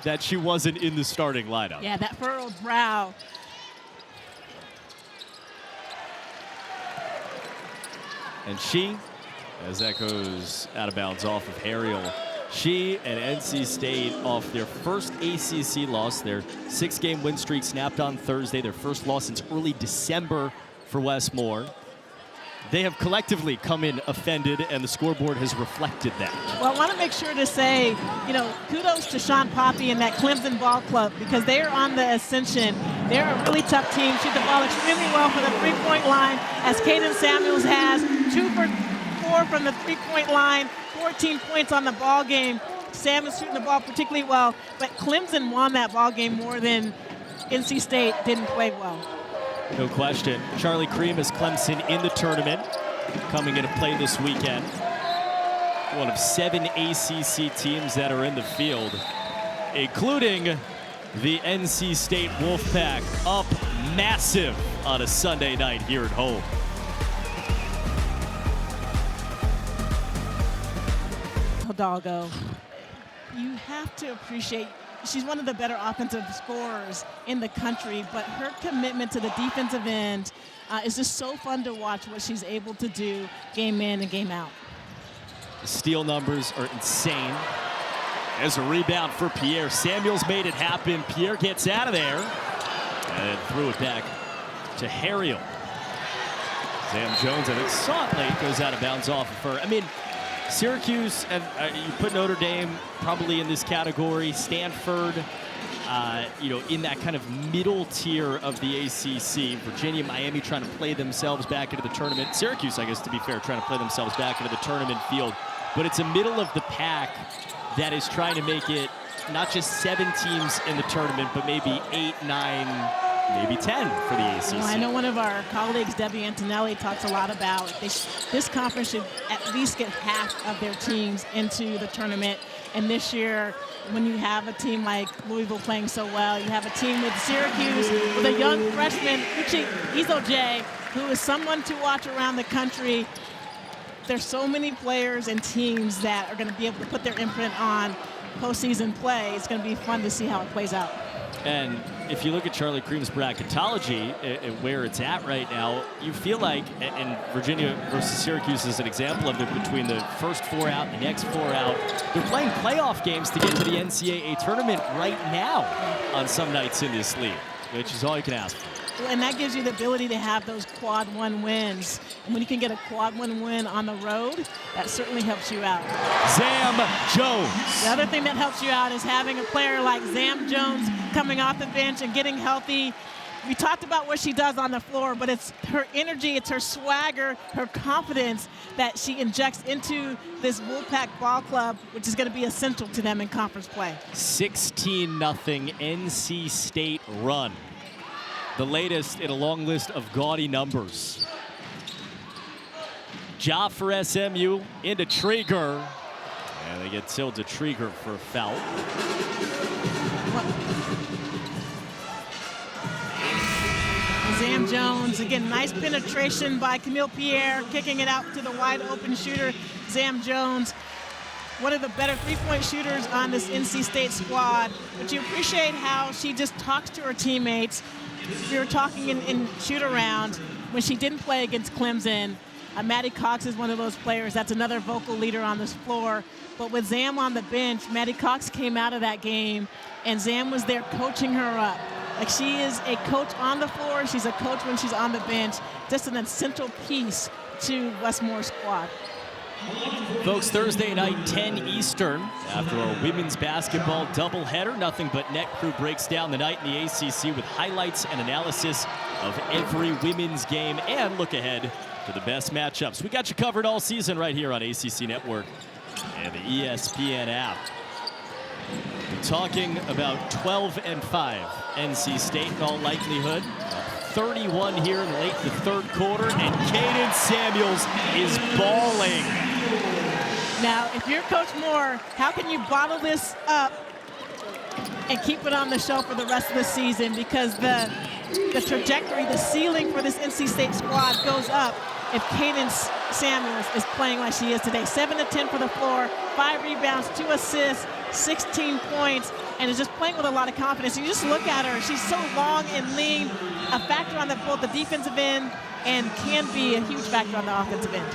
that she wasn't in the starting lineup. Yeah, that furrowed brow. And she, as that goes out of bounds off of Harriel, she and NC State off their first ACC loss. Their 6-game win streak snapped on Thursday. Their first loss since early December for Wes Moore. They have collectively come in offended, and the scoreboard has reflected that. Well, I want to make sure to say, kudos to Sean Poppy and that Clemson ball club, because they are on the ascension. They're a really tough team, shoot the ball extremely well from the three-point line, as Qadence Samuels has 2 for 4 from the three-point line, 14 points on the ball game. Sam is shooting the ball particularly well, but Clemson won that ball game more than NC State didn't play well. No question. Charlie Cream is Clemson in the tournament, coming into play this weekend. One of 7 ACC teams that are in the field, including the NC State Wolfpack, up massive on a Sunday night here at home. Hidalgo, you have to appreciate, she's one of the better offensive scorers in the country, but her commitment to the defensive end is just so fun to watch what she's able to do game in and game out. The steal numbers are insane. There's a rebound for Pierre. Samuels made it happen. Pierre gets out of there and threw it back to Harriel. Zam Jones, I think, saw it late, goes out of bounds off of her. I mean, Syracuse, and you put Notre Dame probably in this category, Stanford, in that kind of middle tier of the ACC. Virginia, Miami trying to play themselves back into the tournament. Syracuse, I guess, to be fair, trying to play themselves back into the tournament field. But it's a middle of the pack that is trying to make it not just 7 teams in the tournament, but maybe 8, 9, maybe 10 for the ACC. Well, I know one of our colleagues, Debbie Antonelli, talks a lot about this conference should at least get half of their teams into the tournament. And this year, when you have a team like Louisville playing so well, you have a team with Syracuse with a young freshman, Uche Izoje, who is someone to watch around the country. There's so many players and teams that are going to be able to put their imprint on postseason play. It's going to be fun to see how it plays out. And if you look at Charlie Cream's bracketology, where it's at right now, you feel like, and Virginia versus Syracuse is an example of it, between the first 4 out and the next 4 out, they're playing playoff games to get to the NCAA tournament right now on some nights in this league, which is all you can ask for. And that gives you the ability to have those quad 1 wins. And when you can get a quad 1 win on the road, that certainly helps you out. Zam Jones. The other thing that helps you out is having a player like Zam Jones coming off the bench and getting healthy. We talked about what she does on the floor, but it's her energy, it's her swagger, her confidence that she injects into this Wolfpack ball club, which is going to be essential to them in conference play. 16-0 NC State run. The latest in a long list of gaudy numbers. Ja for SMU into Trygger. And they get Tilda Trygger for a foul. Zam Jones, again, nice penetration by Khamil Pierre, kicking it out to the wide open shooter, Zam Jones. One of the better three-point shooters on this NC State squad. But you appreciate how she just talks to her teammates. We were talking in shoot-around when she didn't play against Clemson. Maddie Cox is one of those players. That's another vocal leader on this floor. But with Zam on the bench, Maddie Cox came out of that game, and Zam was there coaching her up. Like, she is a coach on the floor. She's a coach when she's on the bench. Just an essential piece to Wes Moore's squad. Folks, Thursday night, 10 Eastern, after our women's basketball doubleheader, nothing but net crew breaks down the night in the ACC with highlights and analysis of every women's game and look ahead to the best matchups. We got you covered all season right here on ACC Network and the ESPN app. We're talking about 12-5 NC State in all likelihood. 31 here in late the third quarter, and Qadence Samuels is balling. Now, if you're Coach Moore, how can you bottle this up and keep it on the show for the rest of the season? Because the trajectory, the ceiling for this NC State squad goes up if Qadence Samuels is playing like she is today. 7 of 10 for the floor, 5 rebounds, 2 assists, 16 points, and is just playing with a lot of confidence. You just look at her, she's so long and lean, a factor on both the defensive end and can be a huge factor on the offensive end.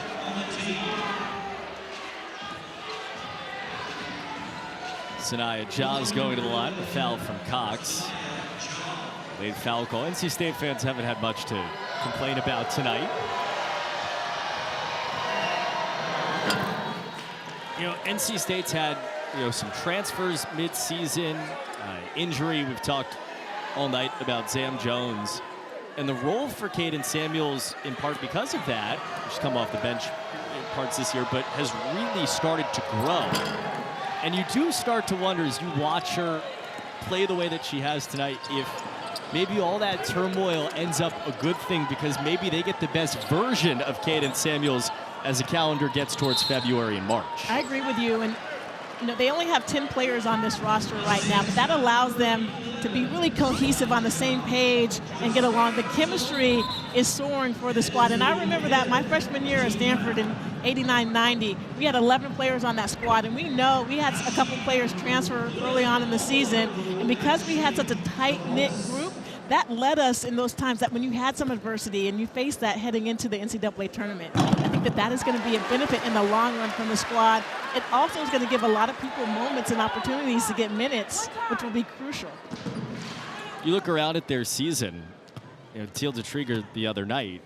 Zahra Jones going to the line, a foul from Cox. Late foul call. NC State fans haven't had much to complain about tonight. You know, NC State's had, some transfers mid-season, injury. We've talked all night about Zam Jones. And the role for Qadence Samuels, in part because of that, she's come off the bench in parts this year, but has really started to grow. And you do start to wonder, as you watch her play the way that she has tonight, if maybe all that turmoil ends up a good thing, because maybe they get the best version of Qadence Samuels as the calendar gets towards February and March. I agree with you. And they only have 10 players on this roster right now, but that allows them to be really cohesive on the same page and get along. The chemistry is soaring for the squad. And I remember that my freshman year at Stanford in 89-90, we had 11 players on that squad. And we know we had a couple players transfer early on in the season. And because we had such a tight-knit group, that led us in those times that when you had some adversity and you faced that heading into the NCAA tournament, I think that is going to be a benefit in the long run from the squad. It also is going to give a lot of people moments and opportunities to get minutes, which will be crucial. You look around at their season, Tilda Trygger the other night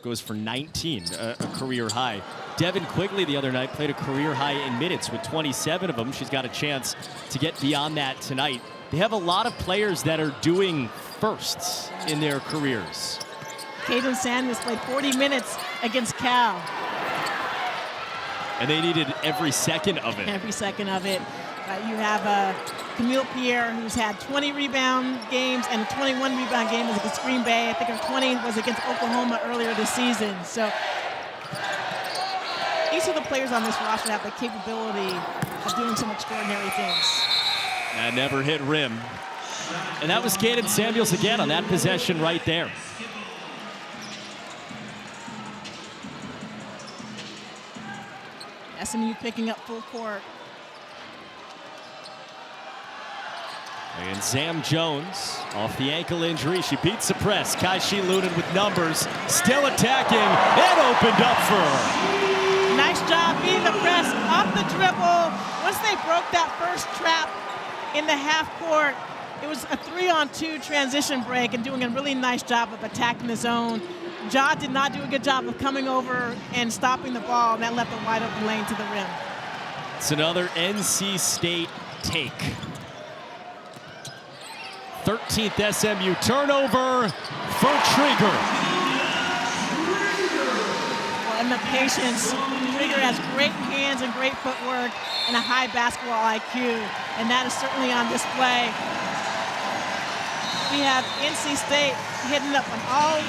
goes for 19, a career high. Devin Quigley the other night played a career high in minutes with 27 of them. She's got a chance to get beyond that tonight. They have a lot of players that are doing firsts in their careers. Qadence Samuels played 40 minutes against Cal. And they needed every second of it. Every second of it. You have Khamil Pierre, who's had 20 rebound games and a 21 rebound game against Green Bay. I think her 20 was against Oklahoma earlier this season. So each of the players on this roster have the capability of doing some extraordinary things. That never hit rim. And that was Qadence Samuels again on that possession right there. SMU picking up full court. And Zam Jones off the ankle injury. She beats the press. Kai-Shi Lunan with numbers. Still attacking. It opened up for her. Nice job beating the press off the dribble. Once they broke that first trap in the half court, it was a 3-on-2 transition break and doing a really nice job of attacking the zone. Ja did not do a good job of coming over and stopping the ball, and that left a wide open lane to the rim. It's another NC State take. 13th SMU turnover for Trygger. Well, and the patience. Trygger has great hands and great footwork and a high basketball IQ, and that is certainly on display. We have NC State hitting up on all.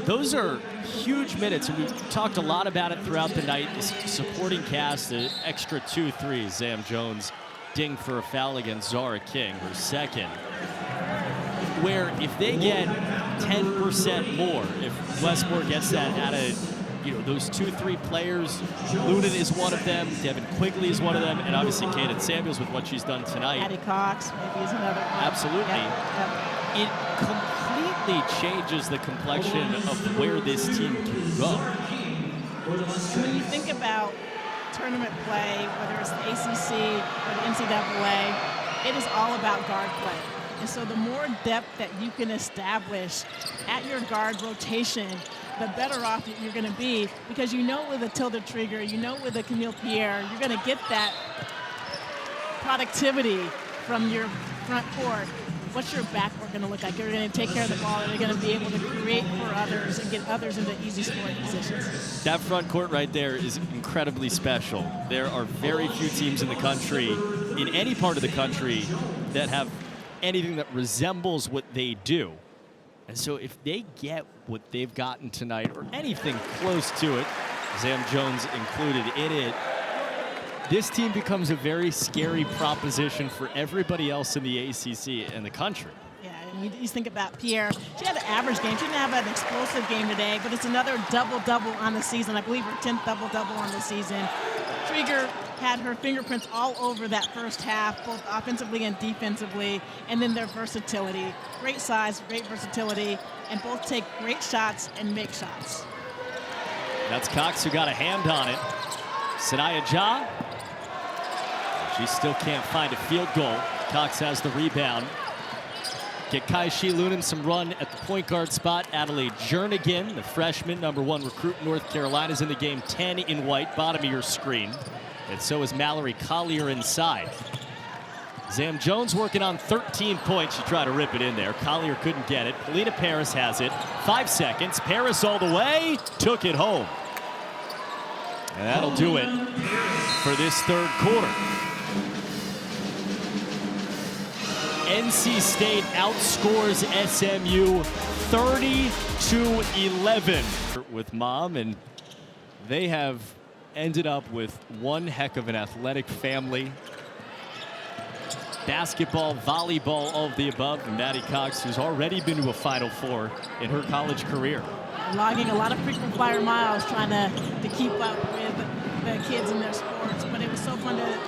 Those are huge minutes, and we've talked a lot about it throughout the night. The supporting cast, the extra 2-3. Zam Jones dinged for a foul against Zahra King, her second. Where if they get 10% more, if Wes Moore gets that out of those 2-3 players, Lunan is one of them, Devin Quigley is one of them, and obviously Qadence Samuels with what she's done tonight. Maddie Cox maybe is another one. Absolutely. Yep. It completely changes the complexion of where this team can go. When you think about tournament play, whether it's the ACC or the NCAA, it is all about guard play. And so the more depth that you can establish at your guard rotation, the better off you're going to be, because with a Tilda Trygger, with a Khamil Pierre, you're going to get that productivity from your front court. What's your backcourt going to look like? You're going to take care of the ball, and you're going to be able to create for others and get others into easy scoring positions. That front court right there is incredibly special. There are very few teams in the country, in any part of the country, that have anything that resembles what they do. And so if they get what they've gotten tonight, or anything close to it, Zam Jones included in it, this team becomes a very scary proposition for everybody else in the ACC and the country. Yeah, and you think about Pierre. She had an average game. She didn't have an explosive game today, but it's another double-double on the season. I believe her 10th double-double on the season. Trygger had her fingerprints all over that first half, both offensively and defensively, and then their versatility. Great size, great versatility, and both take great shots and make shots. That's Cox who got a hand on it. Zamareya Jones. She still can't find a field goal. Cox has the rebound. Get Kai-Shi Lunan some run at the point guard spot. Adelaide Jernigan, the freshman, #1 recruit in North Carolina, is in the game. 10 in white, bottom of your screen. And so is Mallory Collier inside. Zam Jones working on 13 points. She tried to rip it in there. Collier couldn't get it. Polina Paris has it. 5 seconds. Paris all the way. Took it home. And that'll do it for this third quarter. NC State outscores SMU 30-11 with Mom, and they have ended up with one heck of an athletic family. Basketball, volleyball, all of the above. And Maddie Cox, who's already been to a Final Four in her college career. Logging a lot of frequent flyer miles, trying to keep up with the kids in their sports. But it was so fun to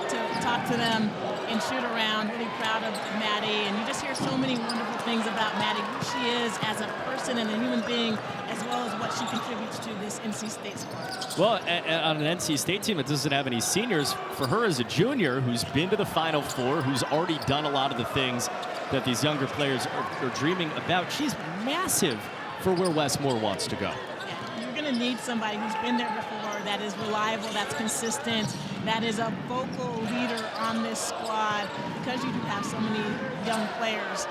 talk to them and shoot around. Really proud of Maddie. And you just hear so many wonderful things about Maddie, who she is as a person and a human being, as well as what she contributes to this NC State squad. Well, on an NC State team that doesn't have any seniors, for her as a junior who's been to the Final Four, who's already done a lot of the things that these younger players are dreaming about, she's massive for where Wes Moore wants to go. Yeah, you're going to need somebody who's been there before, that is reliable, that's consistent, that is a vocal leader on this squad, because you do have so many young players,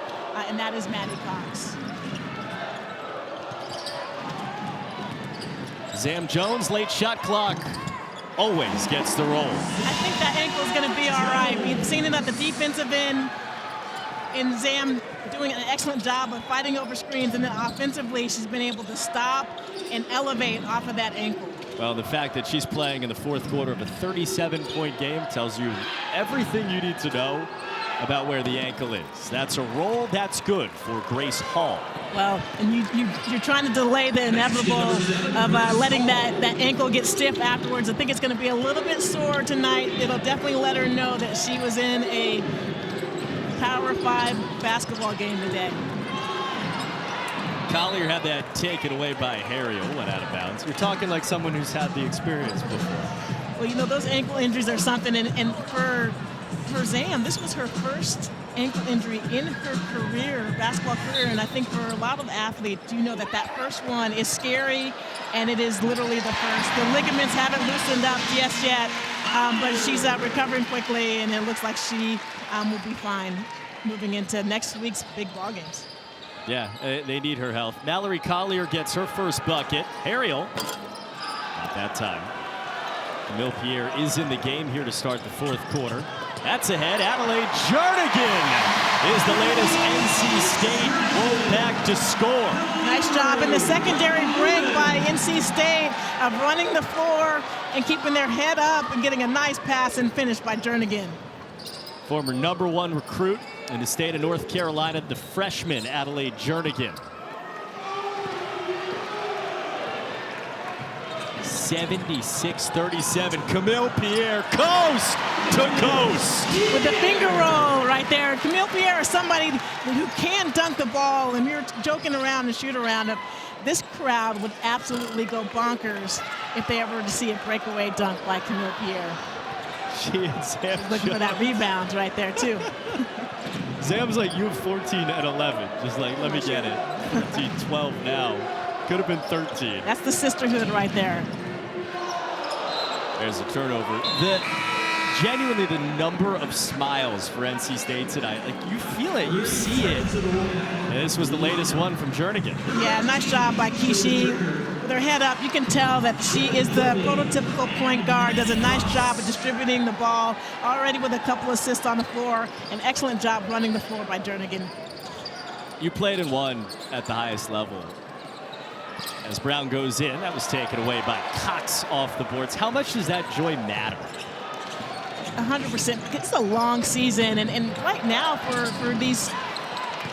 and that is Maddie Cox. Zam Jones, late shot clock, always gets the roll. I think that ankle's going to be all right. We've seen it at the defensive end, in Zam doing an excellent job of fighting over screens, and then offensively she's been able to stop and elevate off of that ankle. Well, the fact that she's playing in the fourth quarter of a 37-point game tells you everything you need to know about where the ankle is. That's a roll. That's good for Grace Hall. Well, and you're trying to delay the inevitable of letting that ankle get stiff afterwards. I think it's going to be a little bit sore tonight. It'll definitely let her know that she was in a Power 5 basketball game today. Collier had that taken away by Harriel, went out of bounds. You're talking like someone who's had the experience before. Well, you know, those ankle injuries are something, and for Zam, this was her first ankle injury in her career, basketball career, and I think for a lot of athletes, you know that first one is scary, and it is literally the first. The ligaments haven't loosened up just yet, but she's recovering quickly, and it looks like she will be fine moving into next week's big ball games. Yeah, they need her health. Mallory Collier gets her first bucket. Harriel, at that time. Khamil Pierre is in the game here to start the fourth quarter. That's ahead. Adelaide Jernigan is the latest NC State Wolfpack to score. Nice job in the secondary break by NC State of running the floor and keeping their head up and getting a nice pass and finish by Jernigan. Former #1 recruit in the state of North Carolina, the freshman Adelaide Jernigan. 76-37. Khamil Pierre, coast to coast. With the finger roll right there. Khamil Pierre is somebody who can dunk the ball, and you're joking around and shoot around. This crowd would absolutely go bonkers if they ever were to see a breakaway dunk like Khamil Pierre. She and Sam looking for that rebound right there, too. Sam's like, you have 14 and 11. Just like, let me get it. 13, 12 now. Could have been 13. That's the sisterhood right there. There's a turnover. Genuinely, the number of smiles for NC State tonight. Like, you feel it, you see it. And this was the latest one from Jernigan. Yeah, nice job by Kishi. With her head up, you can tell that she is the prototypical point guard. Does a nice job of distributing the ball. Already with a couple assists on the floor. An excellent job running the floor by Jernigan. You played and won at the highest level. As Brown goes in, that was taken away by Cox off the boards. How much does that joy matter? 100%. It's a long season, and right now for these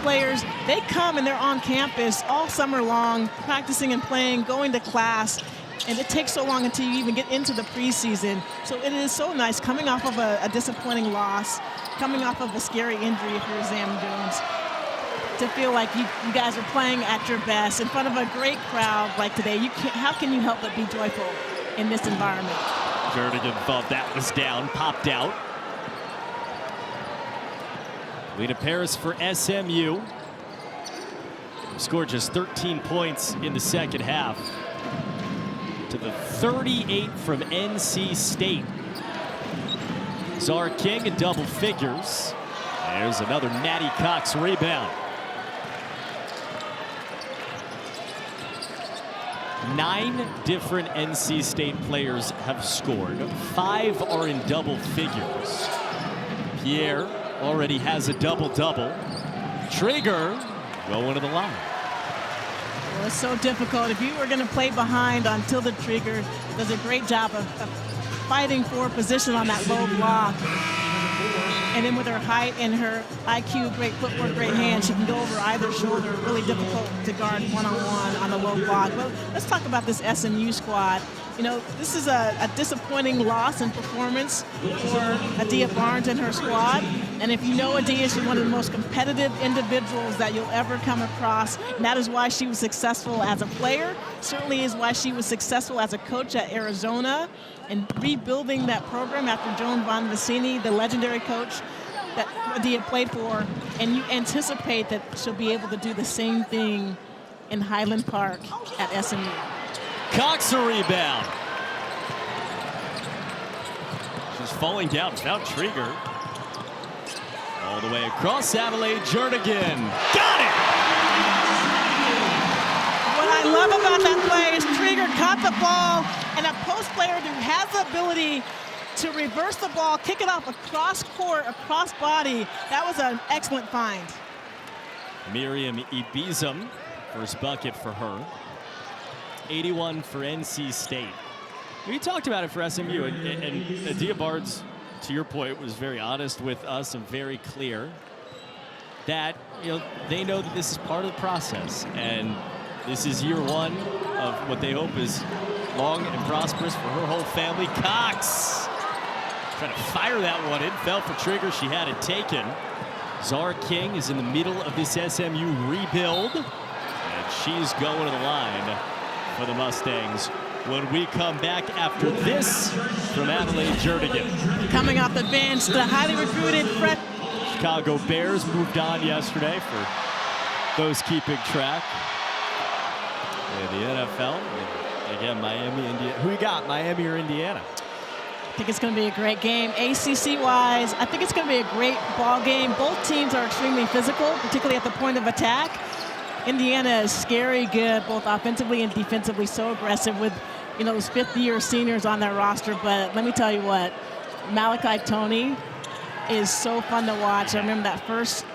players, they come and they're on campus all summer long, practicing and playing, going to class, and it takes so long until you even get into the preseason. So it is so nice coming off of a disappointing loss, coming off of a scary injury for Zam Jones, to feel like you guys are playing at your best in front of a great crowd like today. How can you help but be joyful in this environment? Jernigan thought that was down, popped out. Lena Paris for SMU. Scored just 13 points in the second half. To the 38 from NC State. Zahra King in double figures. There's another Maddie Cox rebound. 9 different NC State players have scored. 5 are in double figures. Pierre already has a double-double. Trygger going to the line. Well, it's so difficult. If you were going to play behind on Tilda Trygger, does a great job of fighting for position on that low block. And then with her height and her IQ, great footwork, great hands, she can go over either shoulder. Really difficult to guard one-on-one on the low block. But let's talk about this SMU squad. You know, this is a disappointing loss in performance for Adia Barnes and her squad. And if you know Adia, she's one of the most competitive individuals that you'll ever come across. And that is why she was successful as a player. Certainly is why she was successful as a coach at Arizona and rebuilding that program after Joan Von Vicini, the legendary coach that Adia played for. And you anticipate that she'll be able to do the same thing in Highland Park at SMU. Cox a rebound. She's falling down without Trygger. All the way across Adelaide Jernigan. Got it! What I love about that play is Trygger caught the ball, and a post player who has the ability to reverse the ball, kick it off across court, across body. That was an excellent find. Miriam Ibizam, first bucket for her. 81 for NC State. We talked about it for SMU, and Adia Barnes, to your point, was very honest with us and very clear that, you know, they know that this is part of the process, and this is year one of what they hope is long and prosperous for her whole family. Cox trying to fire that one in, fell for Trygger. She had it taken. Zahra King is in the middle of this SMU rebuild, and she's going to the line for the Mustangs when we come back after this from Zamareya Jones. Coming off the bench, the highly recruited Chicago Bears moved on yesterday for those keeping track. In the NFL, again, Miami, Indiana. Who you got, Miami or Indiana? I think it's going to be a great game. ACC-wise, I think it's going to be a great ball game. Both teams are extremely physical, particularly at the point of attack. Indiana is scary good, both offensively and defensively, so aggressive with, you know, those fifth-year seniors on their roster. But let me tell you what, Malachi Tony is so fun to watch. I remember that first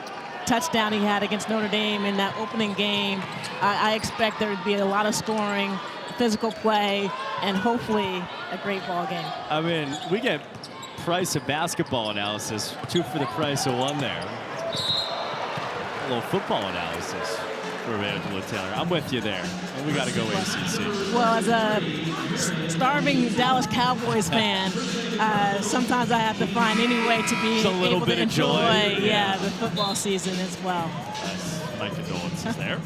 touchdown he had against Notre Dame in that opening game. I expect there would be a lot of scoring, physical play, and hopefully a great ball game. I mean, we get price of basketball analysis, 2 for the price of 1 there. A little football analysis for Angela Taylor. I'm with you there. And we got to go ACC. Well, as a starving Dallas Cowboys fan, sometimes I have to find any way to be able to enjoy the football season as well. My condolences there.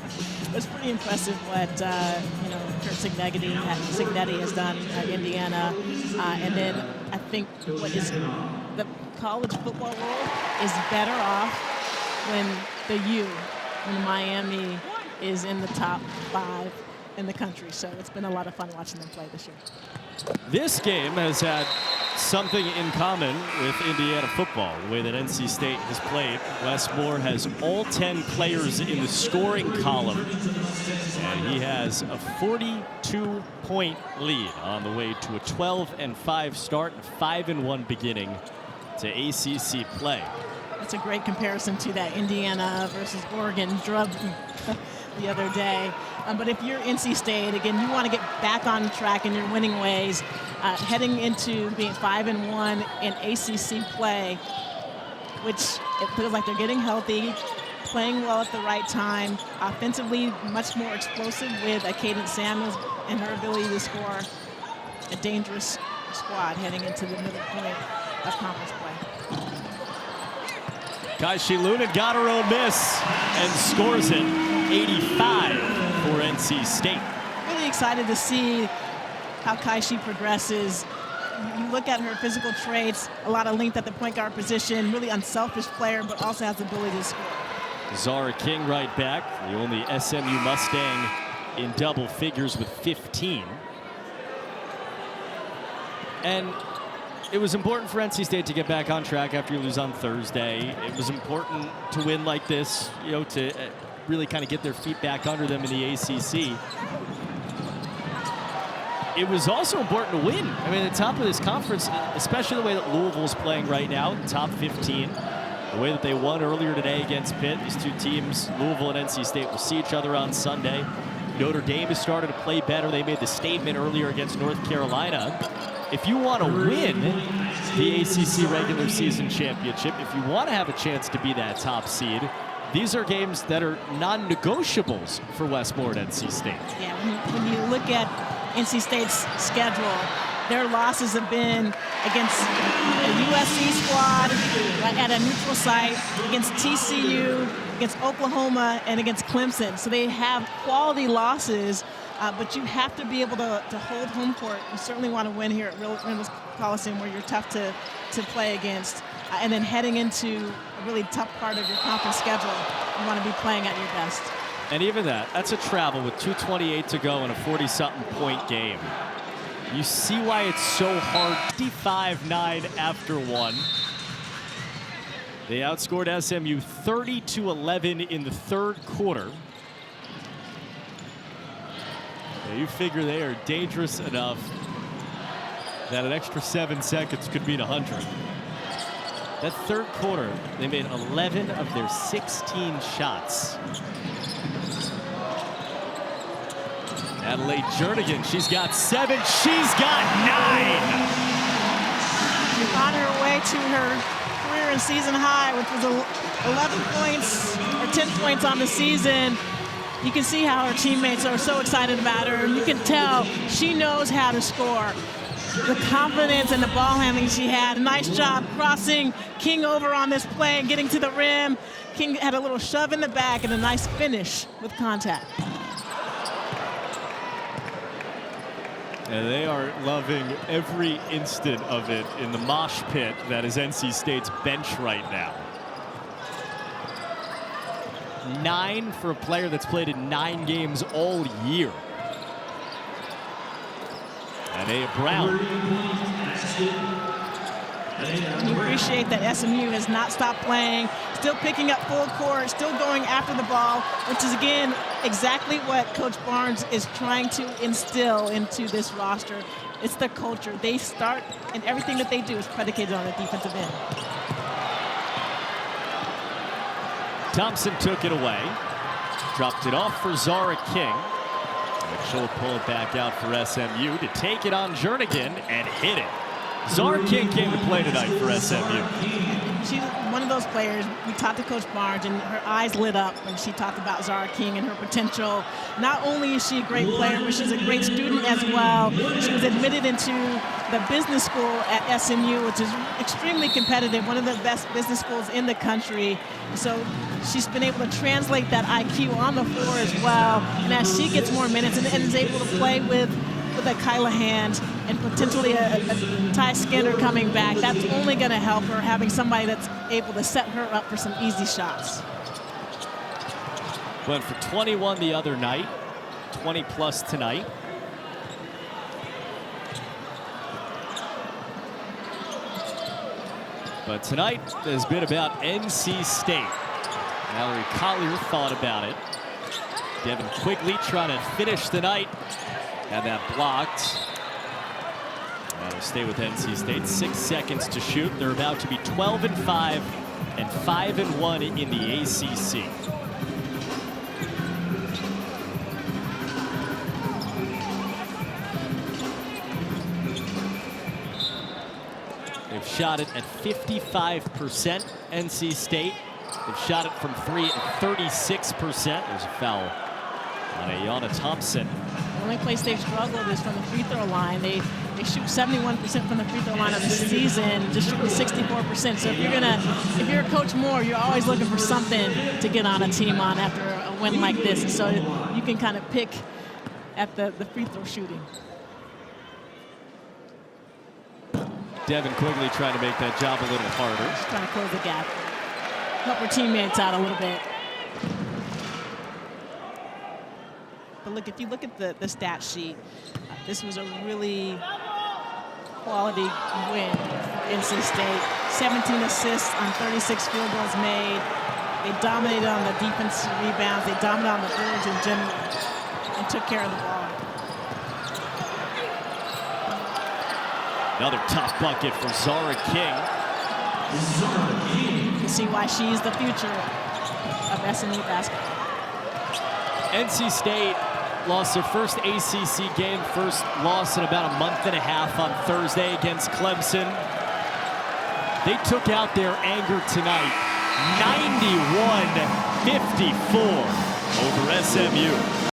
It's pretty impressive what you know, Kurt Cignetti has done at Indiana, and then I think what is the college football world is better off when when Miami is in the top 5 in the country. So it's been a lot of fun watching them play this year. This game has had something in common with Indiana football, the way that NC State has played. Wes Moore has all 10 players in the scoring column, and he has a 42-point lead on the way to a 12-5 start and 5-1 beginning to ACC play. That's a great comparison to that Indiana versus Oregon drug the other day. But if you're NC State, again, you want to get back on track in your winning ways, heading into being 5-1 in ACC play, which it feels like they're getting healthy, playing well at the right time, offensively much more explosive with Qadence Samuels and her ability to score. A dangerous squad heading into the middle point of conference play. Kaishi Lunan got her own miss and scores it, 85 for NC State. Really excited to see how Kaishi progresses. You look at her physical traits, a lot of length at the point guard position, really unselfish player, but also has the ability to score. Zahra King right back, the only SMU Mustang in double figures with 15. And it was important for NC State to get back on track after you lose on Thursday. It was important to win like this, you know, to really kind of get their feet back under them in the ACC. It was also important to win. I mean, at the top of this conference, especially the way that Louisville's playing right now, top 15, the way that they won earlier today against Pitt. These two teams, Louisville and NC State, will see each other on Sunday. Notre Dame has started to play better. They made the statement earlier against North Carolina. If you want to win the ACC regular season championship, if you want to have a chance to be that top seed, these are games that are non-negotiables for Wes Moore and NC State. Yeah, when you look at NC State's schedule, their losses have been against a USC squad at a neutral site, against TCU, against Oklahoma, and against Clemson. So they have quality losses, but you have to be able to hold home court. You certainly want to win here at Reynolds Coliseum, where you're tough to play against. And then heading into a really tough part of your conference schedule, you want to be playing at your best. And even that's a travel with 2:28 to go in a 40-something point game. You see why it's so hard. 55-9 after one. They outscored SMU 30-11 in the third quarter. Now you figure they are dangerous enough that an extra 7 seconds could mean 100. That third quarter, they made 11 of their 16 shots. Zamareya Jones, she's got 7, she's got 9. She's on her way to her career and season high, which was 11 points or 10 points on the season. You can see how her teammates are so excited about her. You can tell she knows how to score. the confidence and the ball handling she had. Nice job crossing King over on this play and getting to the rim. King had a little shove in the back and a nice finish with contact. And they are loving every instant of it in the mosh pit that is NC State's bench right now. 9 for a player that's played in 9 games all year. And A. Brown. You appreciate that SMU has not stopped playing, still picking up full court, still going after the ball, which is, again, exactly what Coach Barnes is trying to instill into this roster. It's the culture. They start, and everything that they do is predicated on the defensive end. Thompson took it away, dropped it off for Zahra King. And she'll pull it back out for SMU to take it on Jernigan and hit it. Zahra King came to play tonight for SMU. She's one of those players. We talked to Coach Barnes, and her eyes lit up when she talked about Zahra King and her potential. Not only is she a great player, but she's a great student as well. She was admitted into the business school at SMU, which is extremely competitive, one of the best business schools in the country. So she's been able to translate that IQ on the floor as well. And as she gets more minutes and is able to play with a Kyla Hand and potentially a Ty Skinner coming back, that's only going to help her, having somebody that's able to set her up for some easy shots. Went for 21 the other night, 20 plus tonight. But tonight has been about NC State. Mallory Collier thought about it. Devin Quigley trying to finish the night. Had that blocked. That'll stay with NC State. 6 seconds to shoot. They're about to be 12-5 and 5-1 in the ACC. They've shot it at 55%, NC State. They've shot it from 3 at 36%. There's a foul on Ayanna Thompson. The only place they've struggled is from the free throw line. They shoot 71% from the free throw line on the season, just shooting 64%. So if you're Coach Moore, you're always looking for something to get on a team on after a win like this. And so you can kind of pick at the free throw shooting. Devin Quigley trying to make that job a little harder. Just trying to close the gap. Help her teammates out a little bit. But look, if you look at the stat sheet, this was a really quality win for NC State. 17 assists on 36 field goals made. They dominated on the defensive rebounds. They dominated on the boards in general and took care of the ball. Another tough bucket for Zahra King. You can see why she's the future of SMU basketball. NC State lost their first ACC game, first loss in about a month and a half on Thursday against Clemson. They took out their anger tonight, 91-54 over SMU.